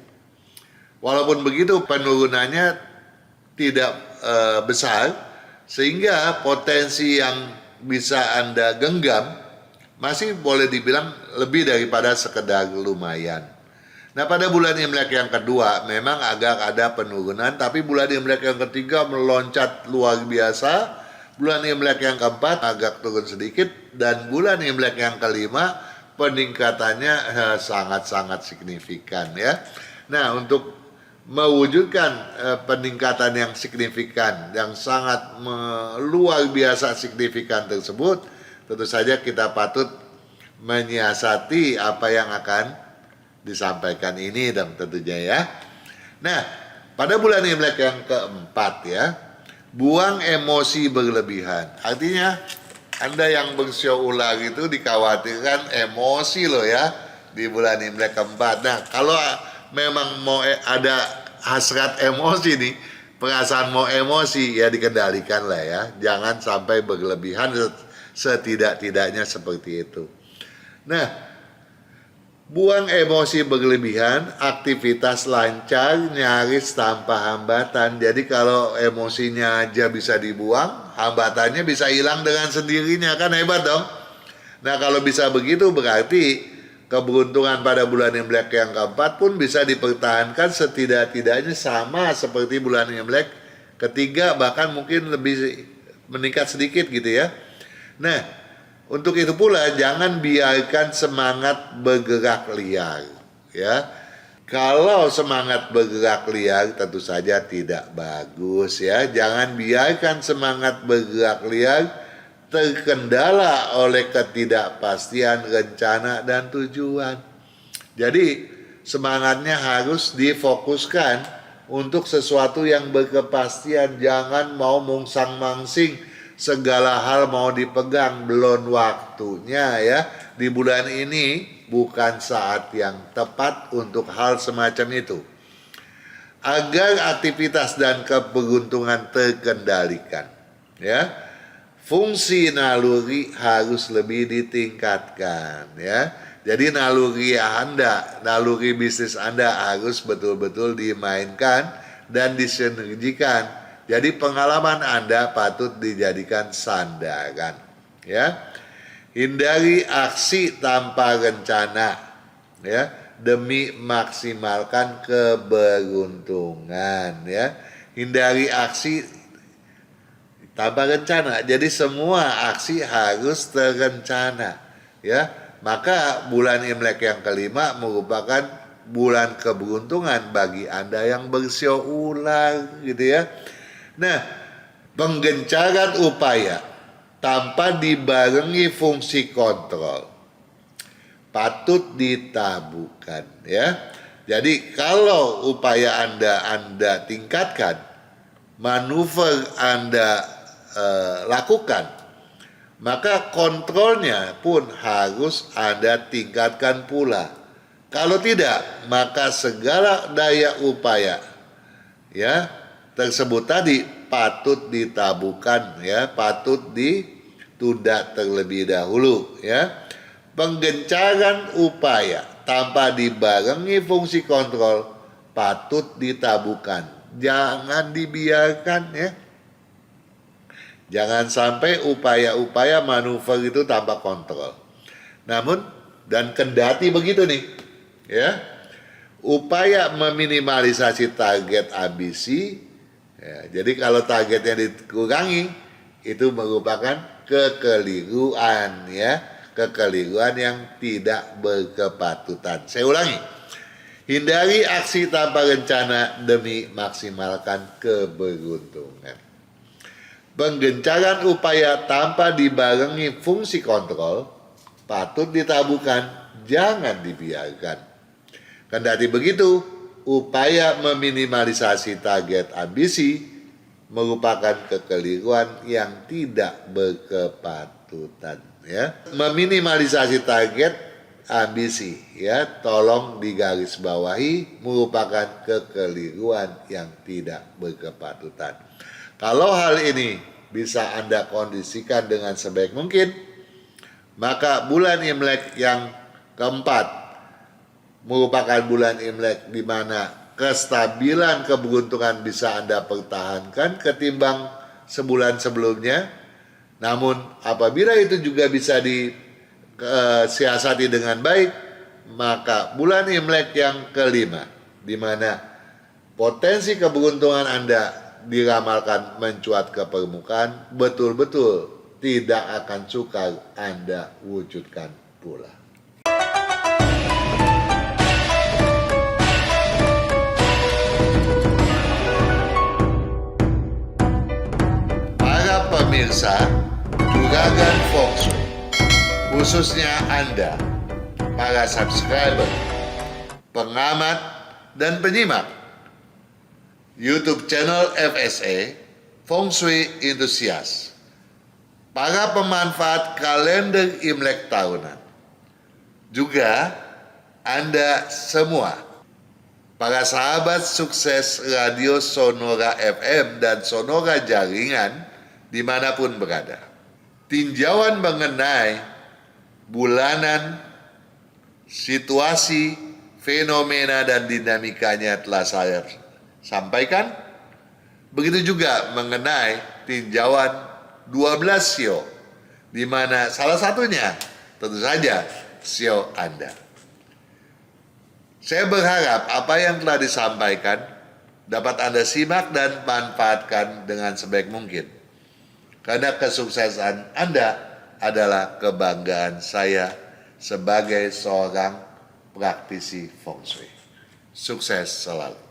[SPEAKER 1] Walaupun begitu penurunannya tidak besar, sehingga potensi yang bisa Anda genggam masih boleh dibilang lebih daripada sekedar lumayan. Nah, pada bulan Imlek yang kedua memang agak ada penurunan, tapi bulan Imlek yang ketiga meloncat luar biasa. Bulan Imlek yang keempat agak turun sedikit, dan bulan Imlek yang kelima peningkatannya sangat-sangat signifikan ya. Nah, untuk mewujudkan peningkatan yang signifikan, yang sangat luar biasa signifikan tersebut, tentu saja kita patut menyiasati apa yang akan disampaikan ini dan tentunya ya. Nah, pada bulan Imlek yang keempat ya, buang emosi berlebihan. Artinya Anda yang bersio ular itu dikhawatirkan emosi loh ya di bulan Imlek keempat. Nah, kalau memang mau ada hasrat emosi nih, perasaan mau emosi ya dikendalikan lah ya. Jangan sampai berlebihan, setidak-tidaknya seperti itu. Nah, buang emosi berlebihan, aktivitas lancar, nyaris tanpa hambatan. Jadi kalau emosinya aja bisa dibuang, hambatannya bisa hilang dengan sendirinya, kan hebat dong. Nah, kalau bisa begitu berarti keberuntungan pada bulan Imlek yang keempat pun bisa dipertahankan setidak-tidaknya sama seperti bulan Imlek ketiga, bahkan mungkin lebih meningkat sedikit gitu ya. Nah, untuk itu pula jangan biarkan semangat bergerak liar ya. Kalau semangat bergerak liar tentu saja tidak bagus ya. Jangan biarkan semangat bergerak liar terkendala oleh ketidakpastian rencana dan tujuan. Jadi semangatnya harus difokuskan untuk sesuatu yang berkepastian. Jangan mau mungsang-mangsing, segala hal mau dipegang, belum waktunya ya. Di bulan ini bukan saat yang tepat untuk hal semacam itu. Agar aktivitas dan keberuntungan terkendalikan ya, fungsi naluri harus lebih ditingkatkan ya. Jadi naluri bisnis Anda harus betul-betul dimainkan dan disinergikan. Jadi pengalaman Anda patut dijadikan sandaran ya. Hindari aksi tanpa rencana ya, demi maksimalkan keberuntungan ya. Hindari aksi tanpa rencana. Jadi semua aksi harus terencana ya. Maka bulan Imlek yang kelima merupakan bulan keberuntungan bagi Anda yang bersio ulang gitu ya. Nah, penggencaran upaya tanpa dibarengi fungsi kontrol patut ditabukan ya. Jadi kalau upaya Anda tingkatkan, manuver Anda lakukan, maka kontrolnya pun harus Anda tingkatkan pula. Kalau tidak, maka segala daya upaya ya tersebut tadi patut ditabukan ya, patut ditunda terlebih dahulu ya. Penggencaran upaya tanpa dibarengi fungsi kontrol patut ditabukan. Jangan dibiarkan ya. Jangan sampai upaya-upaya manuver itu tanpa kontrol. Namun, dan kendati begitu nih, ya, upaya meminimalisasi target ambisi, ya, jadi kalau targetnya dikurangi, itu merupakan kekeliruan, ya, kekeliruan yang tidak berkepatutan. Saya ulangi, hindari aksi tanpa rencana demi maksimalkan keberuntungan. Penggencaran upaya tanpa dibarengi fungsi kontrol patut ditabukan, jangan dibiarkan. Kendati begitu, upaya meminimalisasi target ambisi merupakan kekeliruan yang tidak berkepatutan. Ya, meminimalisasi target ambisi, ya, tolong digarisbawahi, merupakan kekeliruan yang tidak berkepatutan. Kalau hal ini bisa Anda kondisikan dengan sebaik mungkin, maka bulan Imlek yang keempat merupakan bulan Imlek di mana kestabilan keberuntungan bisa Anda pertahankan ketimbang sebulan sebelumnya. Namun apabila itu juga bisa disiasati dengan baik, maka bulan Imlek yang kelima di mana potensi keberuntungan Anda diramalkan mencuat ke permukaan, betul-betul tidak akan sukar Anda wujudkan pula. Para pemirsa Juragan Feng Shui, khususnya Anda, para subscriber, pengamat, dan penyimak YouTube channel FSA Feng Shui Enthusiast, para pemanfaat kalender Imlek tahunan, juga Anda semua, para sahabat sukses Radio Sonora FM dan Sonora Jaringan dimanapun berada. Tinjauan mengenai bulanan, situasi, fenomena, dan dinamikanya telah saya sampaikan. Begitu juga mengenai tinjauan 12 sio, di mana salah satunya tentu saja sio Anda. Saya berharap apa yang telah disampaikan dapat Anda simak dan manfaatkan dengan sebaik mungkin. Karena kesuksesan Anda adalah kebanggaan saya sebagai seorang praktisi feng shui. Sukses selalu.